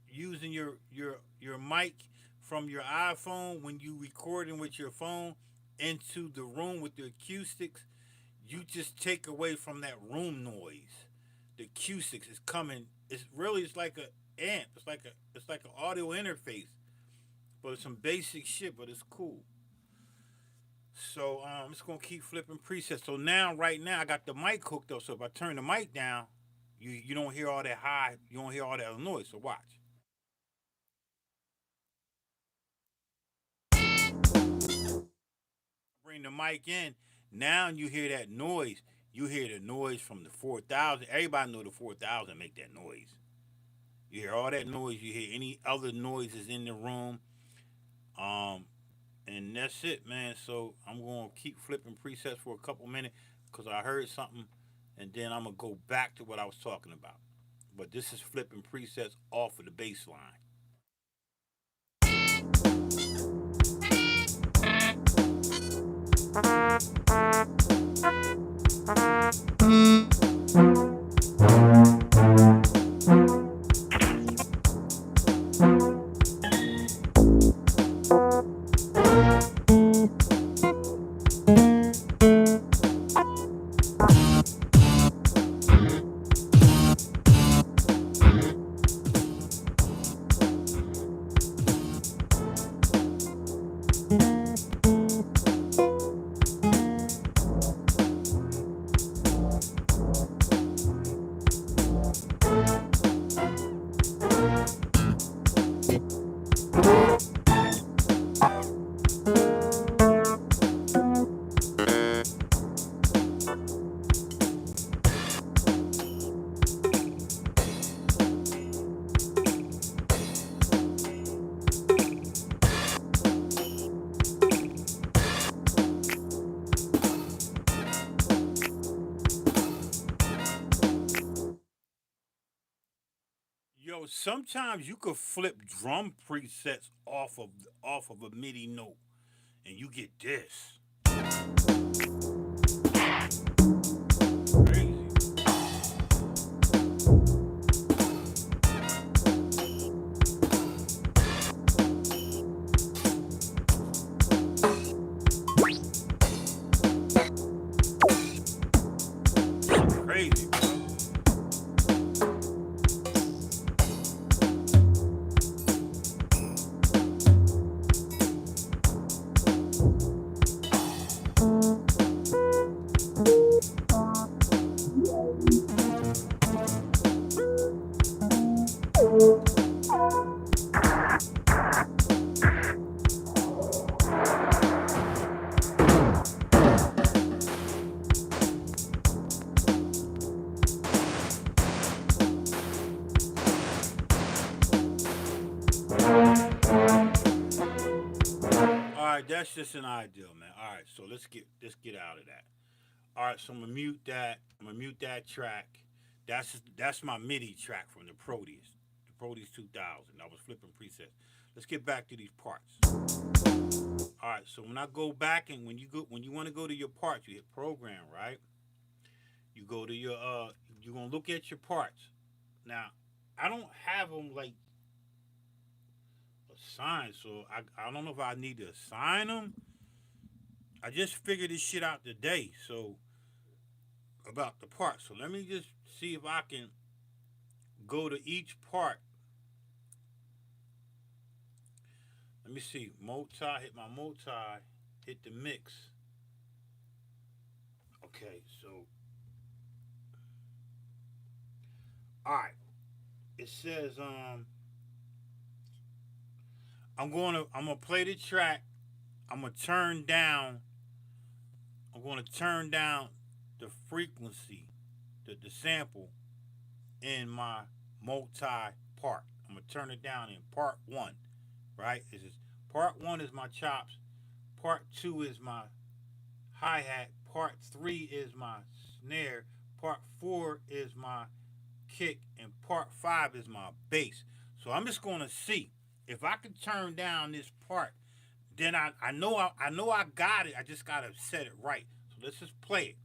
using your mic from your iPhone when you recording with your phone into the room with the acoustics, you just take away from that room noise. The acoustics is coming. It's like a amp. It's like an audio interface, but it's some basic shit. But it's cool. So I'm just gonna keep flipping presets. So right now, I got the mic hooked up. So if I turn the mic down, you don't hear all that high. You don't hear all that noise. So watch. Bring the mic in. Now you hear that noise. You hear the noise from the 4,000. Everybody know the 4,000 make that noise. You hear all that noise. You hear any other noises in the room. And that's it, man. So I'm gonna keep flipping presets for a couple minutes because I heard something, and then I'm gonna go back to what I was talking about. But this is flipping presets off of the bass line. Yo, sometimes you could flip drum presets off of a MIDI note, and you get this. Crazy. Crazy, bro. All right, that's just an ideal, man. All right, so let's get out of that. All right, so I'm gonna mute that. I'm gonna mute that track. That's my MIDI track from the Proteus 2000. I was flipping presets. Let's get back to these parts. All right, so when I go back and when you want to go to your parts, you hit program, right? You go to your you're gonna look at your parts. Now, I don't have them like assigned, so I don't know if I need to assign them. I just figured this shit out today, so about the parts. So let me just see if I can go to each part. Let me see. Hit my multi, hit the mix. Okay, so alright. It says I'm gonna play the track. I'm gonna turn down the frequency, the sample in my multi part. I'm gonna turn it down in part one, right? This is part one is my chops, part two is my hi hat, part three is my snare, part four is my kick, and part five is my bass. So I'm just gonna see if I can turn down this part. Then I know I got it. I just gotta set it right. So let's just play it,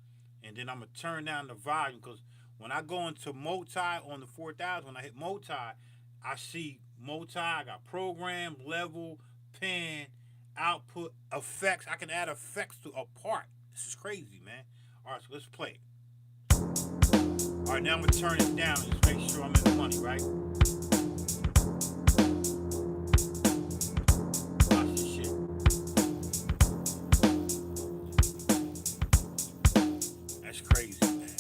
and then I'm gonna turn down the volume because when I go into multi on the 4000, when I hit multi, I see multi. I got program, level, pen, output, effects. I can add effects to a part. This is crazy, man. All right, so let's play it. All right, now I'm gonna turn it down and just make sure I'm in the money, right? Watch this shit. That's crazy, man.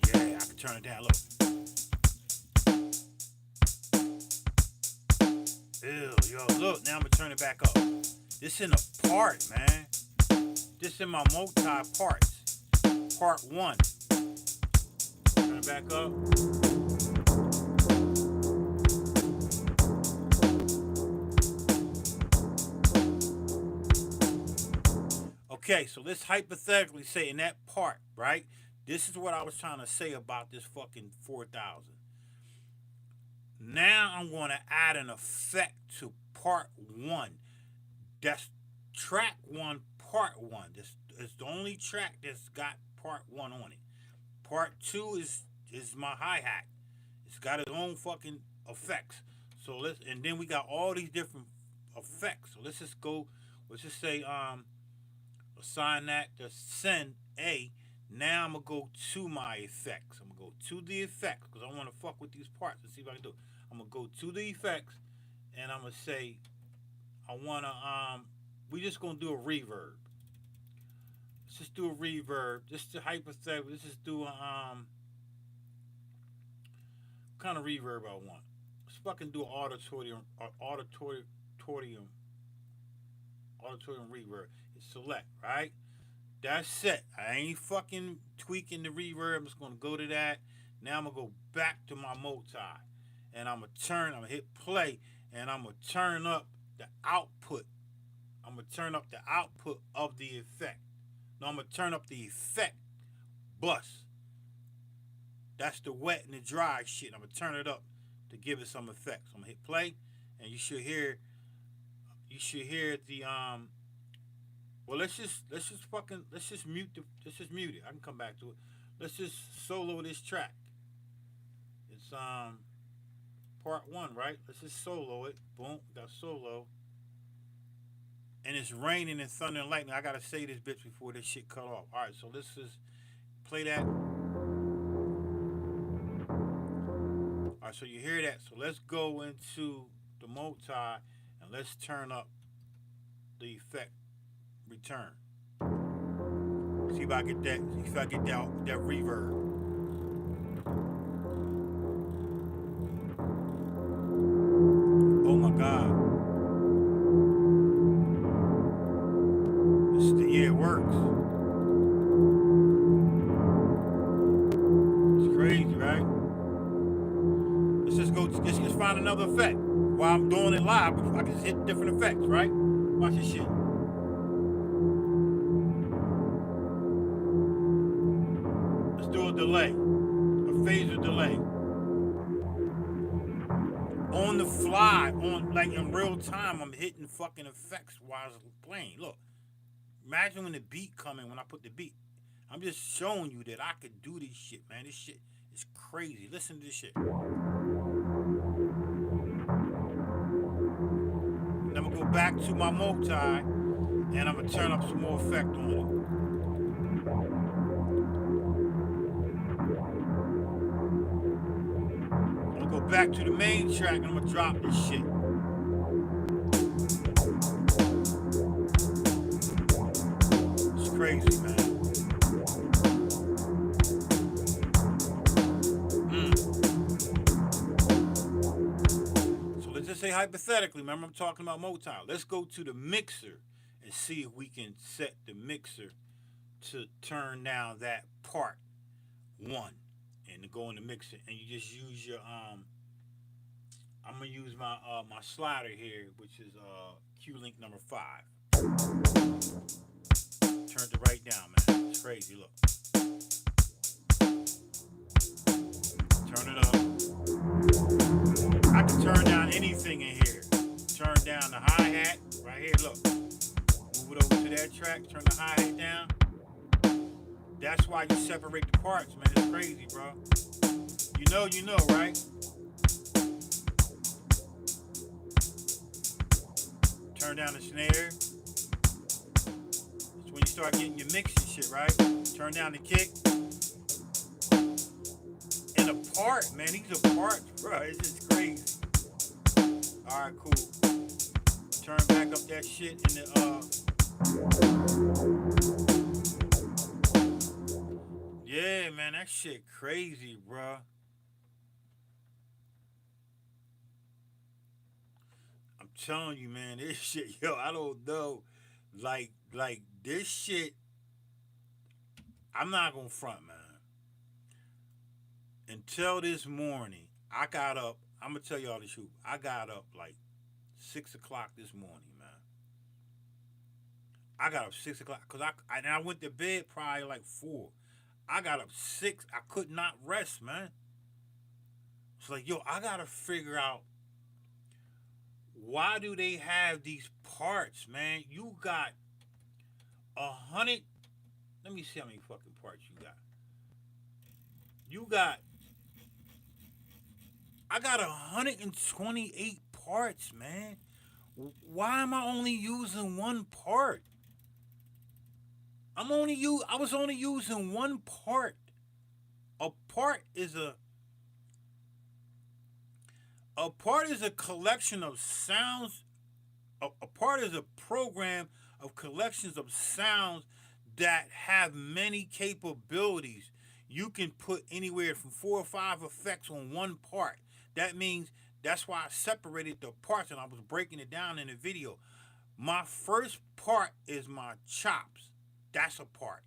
Yeah, I can turn it down. Look. Ew, yo, look. Now I'm gonna turn it back up. This in a part, man. This in my multi parts. Part one. Turn it back up. Okay, so let's hypothetically say in that part, right? This is what I was trying to say about this fucking 4000. Now I'm going to add an effect to part one. That's track one, part one. This is the only track that's got part one on it. Part two is my hi hat. It's got its own fucking effects. So and then we got all these different effects. So let's just go. Let's just say assign that to send A. Now I'm gonna go to my effects. I'm gonna go to the effects because I want to fuck with these parts and see if I can do it. I'm gonna go to the effects and I'm gonna say I wanna we just gonna do a reverb. Let's just do a reverb. Just to hypothetical. Let's just do a what kind of reverb I want. Let's fucking do an auditorium reverb. It's select, right? That's it. I ain't fucking tweaking the reverb. I'm just gonna go to that. Now I'm gonna go back to my multi. And I'm gonna hit play and I'm gonna turn up the output. I'm gonna turn up the output of the effect. No, I'm gonna turn up the effect bus. That's the wet and the dry shit. I'm gonna turn it up to give it some effects. I'm gonna hit play, and you should hear the Well, let's just mute it. I can come back to it. Let's just solo this track. It's part one, right? Let's just solo it. Boom, got solo. And it's raining and thunder and lightning. I gotta say this bitch before this shit cut off. All right, so let's just play that. All right, so you hear that. So let's go into the multi and let's turn up the effect return. See if I get that. See if I get that reverb. Oh my God. Yeah, it works. It's crazy, right? Let's just find another effect. While I'm doing it live, I can just hit different effects, right? Watch this shit. Let's do a delay. A phaser delay. On the fly, like in real time, I'm hitting fucking effects while I was playing. Look. Imagine when the beat coming, when I put the beat. I'm just showing you that I could do this shit, man. This shit is crazy. Listen to this shit. Then I'm gonna go back to my multi and I'm gonna turn up some more effect on it. I'm gonna go back to the main track and I'm gonna drop this shit. Crazy, man. So let's just say hypothetically, remember I'm talking about multi. Let's go to the mixer and see if we can set the mixer to turn down that part 1 and to go in the mixer, and you just use your I'm gonna use my my slider here, which is Q-Link number 5. Turned it right down, man. It's crazy. Look. Turn it up. I can turn down anything in here. Turn down the hi-hat right here. Look. Move it over to that track. Turn the hi-hat down. That's why you separate the parts, man. It's crazy, bro. You know, right? Turn down the snare. When you start getting your mix and shit, right? Turn down the kick. And the part, man, these are parts, bro. It's just crazy. Alright, cool. Turn back up that shit in the Yeah, man, that shit crazy, bro. I'm telling you, man, this shit, yo, I don't know. Like this shit, I'm not gonna front, man. Until this morning, I got up. I'm gonna tell y'all the truth. I got up like 6 o'clock this morning, man. I got up 6 o'clock because I went to bed probably like 4. I got up 6. I could not rest, man. It's like, yo, I gotta figure out why do they have these parts, man? You got 100. Let me see how many fucking parts you got. I got 128 parts, man. Why am I only using one part? I was only using one part. A part is a collection of sounds. A part is a program of collections of sounds that have many capabilities. You can put anywhere from 4 or 5 effects on one part. That means that's why I separated the parts and I was breaking it down in the video. My first part is my chops. That's a part.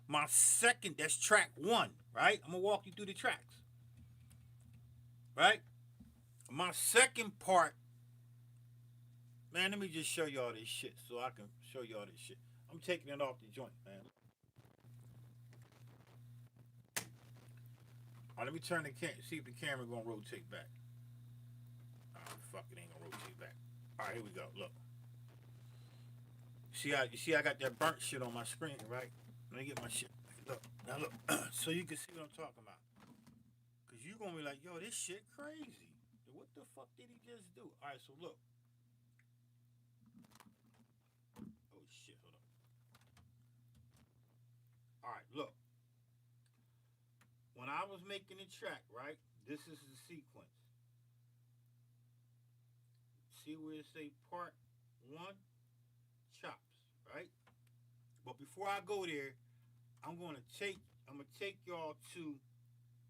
My second, that's track 1, right? I'm going to walk you through the tracks. Right? My second part, man, let me just show y'all this shit so I can show y'all this shit. I'm taking it off the joint, man. All right, let me turn the camera, see if the camera gonna rotate back. fuck it, ain't gonna rotate back. All right, here we go. Look. You see, I got that burnt shit on my screen, right? Let me get my shit. Look, now look, so you can see what I'm talking about. Cause you gonna be like, yo, this shit crazy. What the fuck did he just do? All right, so look. Oh shit, hold on. All right, look. When I was making the track, right? This is the sequence. See where it say part one, chops, right? But before I go there, I'm gonna take y'all to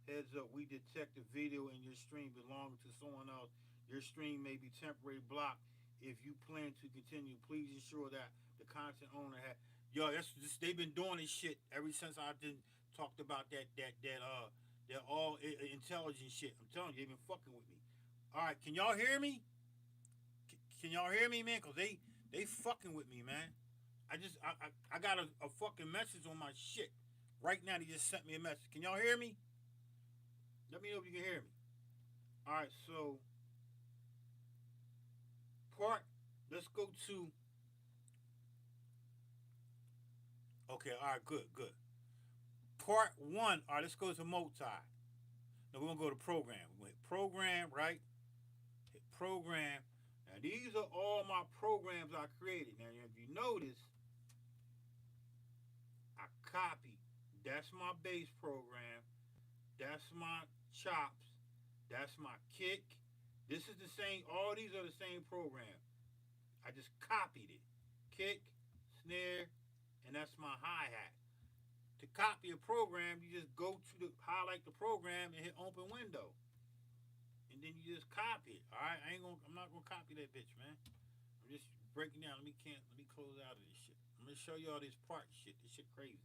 heads up. We detect a video in your stream belonging to someone else. Your stream may be temporarily blocked. If you plan to continue, please ensure that the content owner had. Yo, that's just, they've been doing this shit ever since I did talked about that all intelligent shit. I'm telling you, they've been fucking with me. All right, can y'all hear me? Can y'all hear me, man? Cause they fucking with me, man. I got a fucking message on my shit right now. They just sent me a message. Can y'all hear me? Let me know if you can hear me. All right, so let's go to. Okay, all right, good. Part one. All right, let's go to multi. Now we're gonna go to program. We're gonna hit program, right? Hit program. Now these are all my programs I created. Now if you notice, I copy. That's my bass program. That's my chops. That's my kick. This is the same. All these are the same program. I just copied it. Kick, snare, and that's my hi-hat. To copy a program, you just go to the highlight the program and hit open window. And then you just copy it. Alright? I'm not gonna copy that bitch, man. I'm just breaking down. Let me close out of this shit. I'm gonna show you all this part shit. This shit crazy.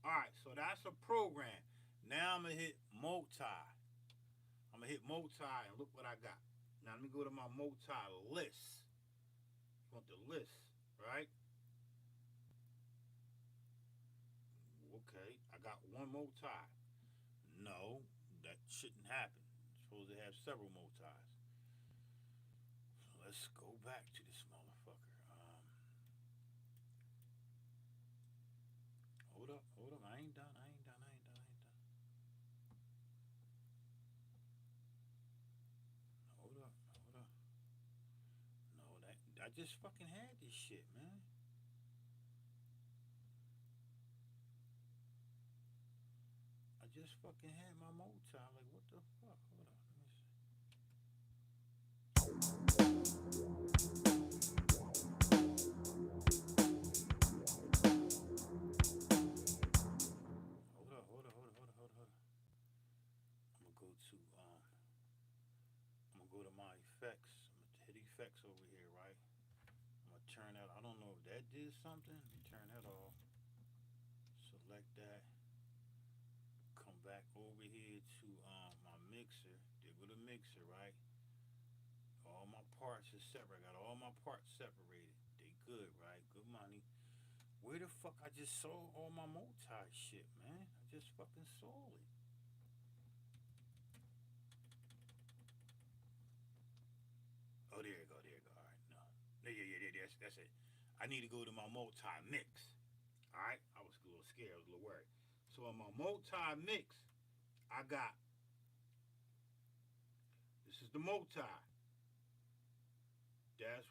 Alright, so that's a program. Now I'm gonna hit multi. I'm gonna hit multi and look what I got. Now let me go to my multi list. You want the list, right? Okay, I got one multi. No, that shouldn't happen. You're supposed to have several multis. So let's go back to this motherfucker. Hold up. I ain't done. Hold up. No, I just fucking had this shit, man. I just fucking had my multi. Like, what the fuck? Hold on. Let me see. Hold up. I'm gonna go to my effects. I'm gonna hit effects over here, right? I'm gonna turn that. I don't know if that did something. Let me turn that off. Select that. Come back over here to my mixer. There go the mixer, right? All my parts are separate. I got all my parts separated. They good, right? Good money. Where the fuck I just sold all my multi shit, man? I just fucking sold it. Oh, there you go. All right, no. Yeah, that's it. I need to go to my multi-mix. All right? I was a little scared. I was a little worried. So on my multi-mix, I got, this is the multi. That's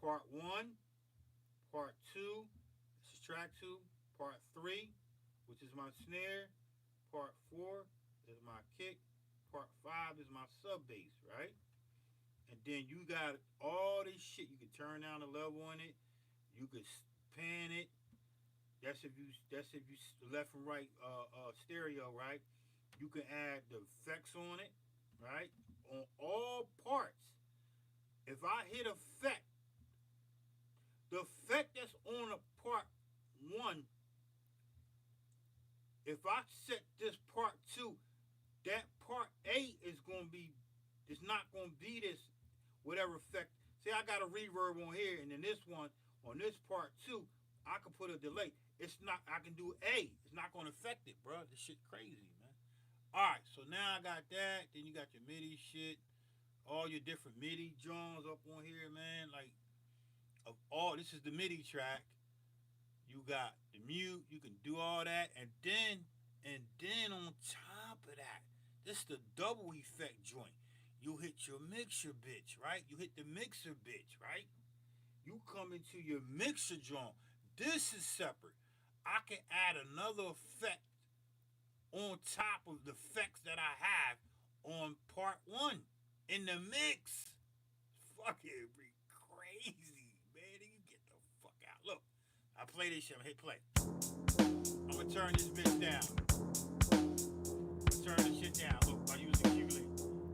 part one, part two, this is track two, part three, which is my snare, part four is my kick, part five is my sub bass, right? And then you got all this shit. You can turn down the level on it. You could pan it. That's if you left and right stereo, right? You can add the effects on it, right? On all parts. If I hit effect, the effect that's on a part one, if I set this part two, that part A is gonna be, it's not gonna be this whatever effect. See, I got a reverb on here, and then this one on this part two, I can put a delay. It's not. I can do A. It's not gonna affect it, bro. This shit crazy, man. All right, so now I got that. Then you got your MIDI shit. all your different MIDI drums up on here, man. Like of all, this is the MIDI track. You got the mute. You can do all that, and then on top of that, this is the double effect joint. You hit your mixer bitch, right? You hit the mixer bitch, right? You come into your mixer joint. This is separate. I can add another effect on top of the effects that I have on part one in the mix. Fucking be crazy, man. You get the fuck out. Look, I play this shit. I'm hit play. I'm gonna turn this bitch down. I'm gonna turn this shit down. Look, by using Q-Link.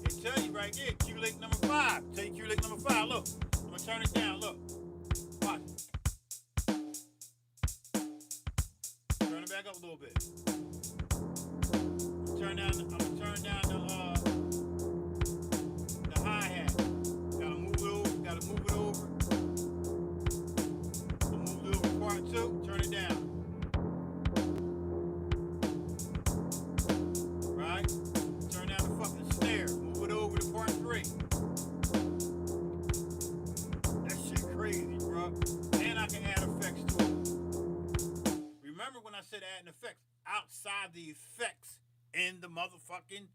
It tell you right there, Q-Link number 5. Tell you Q-Link number 5. Look, I'm gonna turn it down. Look, watch. Turn it back up a little bit. I'm gonna turn down the hi-hat. Gotta move it over. Gotta move it over. I'll move it over to part 2. Turn it down. Right? Turn down the fucking snare. Move it over to part 3. That shit crazy, bro. And I can add effects to it. Remember when I said adding effects? Outside the effects in the motherfucking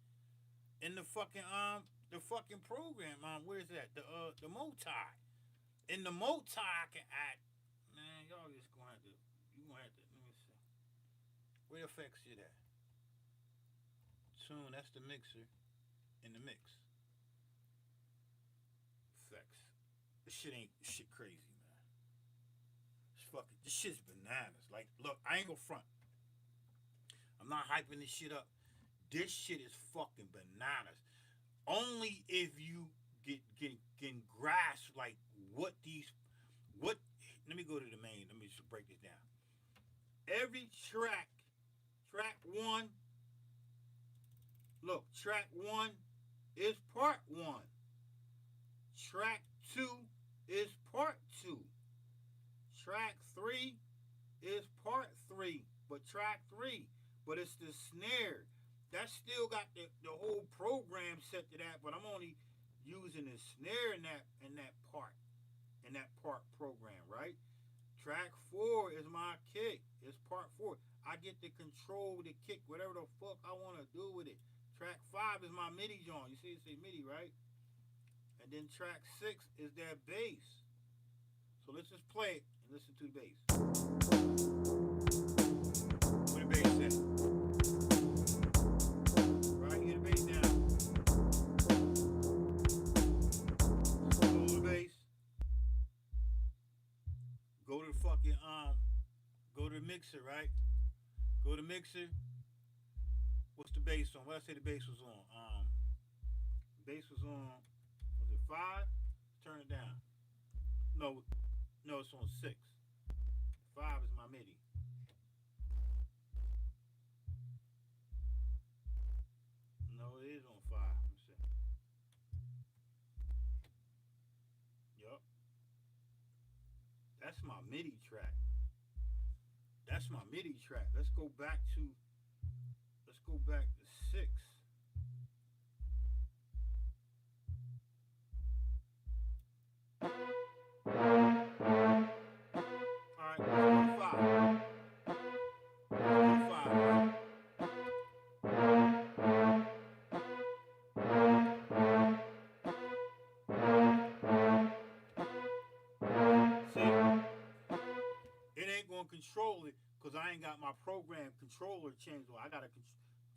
the fucking program. Where is that? The multi. In the multi I can add, man, y'all just gonna have to let me see. Where the effects shit at? Tune, that's the mixer in the mix. Effects. This shit crazy, man. This shit's bananas. Like, look, I ain't gonna front. I'm not hyping this shit up. This shit is fucking bananas. Only if you can grasp like what. Let me go to the main. Let me just break this down. Every track 1. Look, track 1 is part 1. Track 2 is part 2. Track 3 is part 3. But track 3. But it's the snare. That still got the whole program set to that, but I'm only using the snare in that part program, right? Track 4 is my kick. It's part 4. I get to control the kick, whatever the fuck I want to do with it. Track 5 is my MIDI joint. You see it say MIDI, right? And then track 6 is that bass. So let's just play it and listen to the bass. Where the bass at? Right, get the bass down. Go to the bass. Go to the fucking go to the mixer, right? Go to the mixer. What's the bass on? What did I say the bass was on? Bass was on, was it 5? Turn it down. No, it's on 6. 5 is my MIDI. No, it is on 5. Let me see. Yup. That's my MIDI track. That's my MIDI track. Let's go back to 6. Alright, let's go to 5. Let's go to 5. It ain't gonna control it because I ain't got my program controller changed. I gotta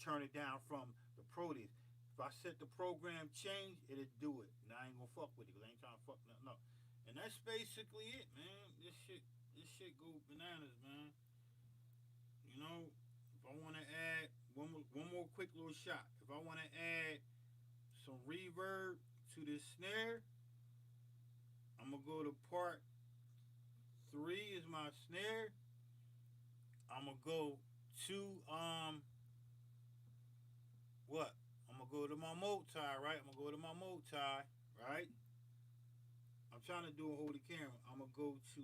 turn it down from the Proteus. If I set the program change, it'll do it. And I ain't gonna fuck with it because I ain't trying to fuck nothing up. And that's basically it, man. This shit go bananas, man. You know, if I want to add one more quick little shot. If I want to add some reverb to this snare, I'm gonna go to part 3 is my snare. I'm gonna go to what? I'm gonna go to my multi, right? I'm gonna go to my multi, right? I'm trying to do a hold the camera. I'm gonna go to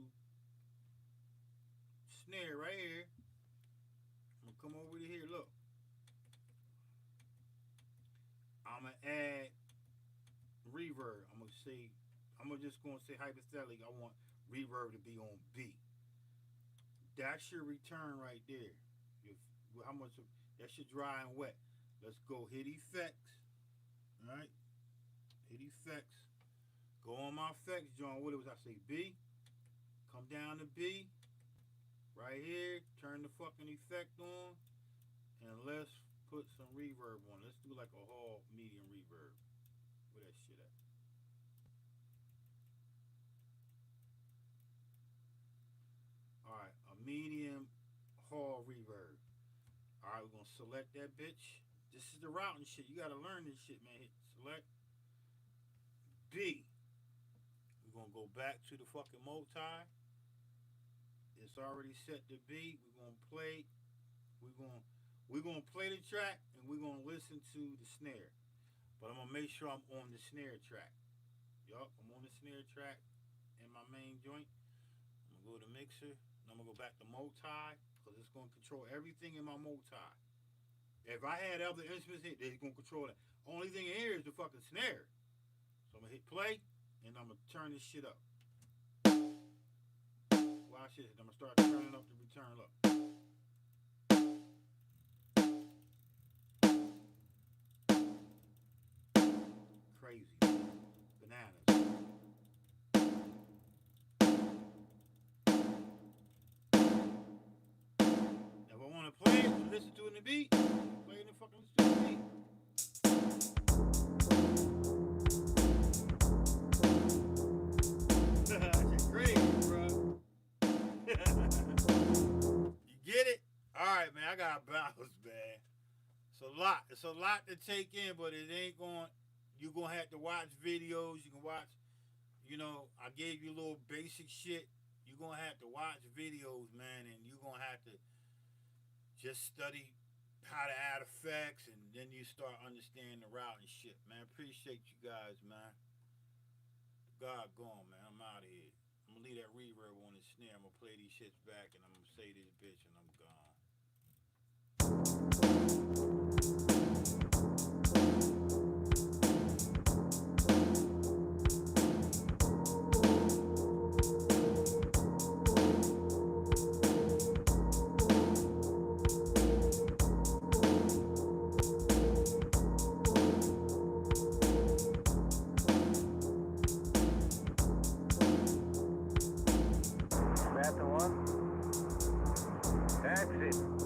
snare right here. I'm gonna come over to here. Look, I'm gonna add reverb. reverb. I'm just gonna say hypothetically, I want reverb to be on B. That's your return right there. How much? That's your dry and wet. Let's go hit effects. All right, hit effects. Go on my effects, John. What was I say? B. Come down to B. Right here. Turn the fucking effect on, and let's put some reverb on. Let's do like a hall medium reverb. Where that shit at? Alright, a medium hall reverb. Alright, we're gonna select that bitch. This is the routing shit. You gotta learn this shit, man. Hit select B. We're gonna go back to the fucking multi. It's already set to B. We're gonna play. We're gonna play the track and we're gonna listen to the snare. But I'm gonna make sure I'm on the snare track. Yup, I'm on the snare track in my main joint. I'm gonna go to mixer, and I'm gonna go back to multi, because it's gonna control everything in my multi. If I had other instruments here, they're gonna control it. Only thing in here is the fucking snare. So I'm gonna hit play, and I'm gonna turn this shit up. Watch this, I'm gonna start turning up the return up. Crazy. Bananas. If I want to play it and listen to it in the beat, play it and fucking listen to the beat. That's crazy, bro. You get it? Alright, man, I got bounce, man. It's a lot. It's a lot to take in, but it ain't going. You're going to have to watch videos. You can watch, I gave you a little basic shit. You're going to have to watch videos, man, and you're going to have to just study how to add effects, and then you start understanding the route and shit, man. Appreciate you guys, man. God gone, man. I'm out of here. I'm going to leave that reverb on the snare. I'm going to play these shits back, and I'm going to say this bitch, and I'm gone. Is that the one? That's it.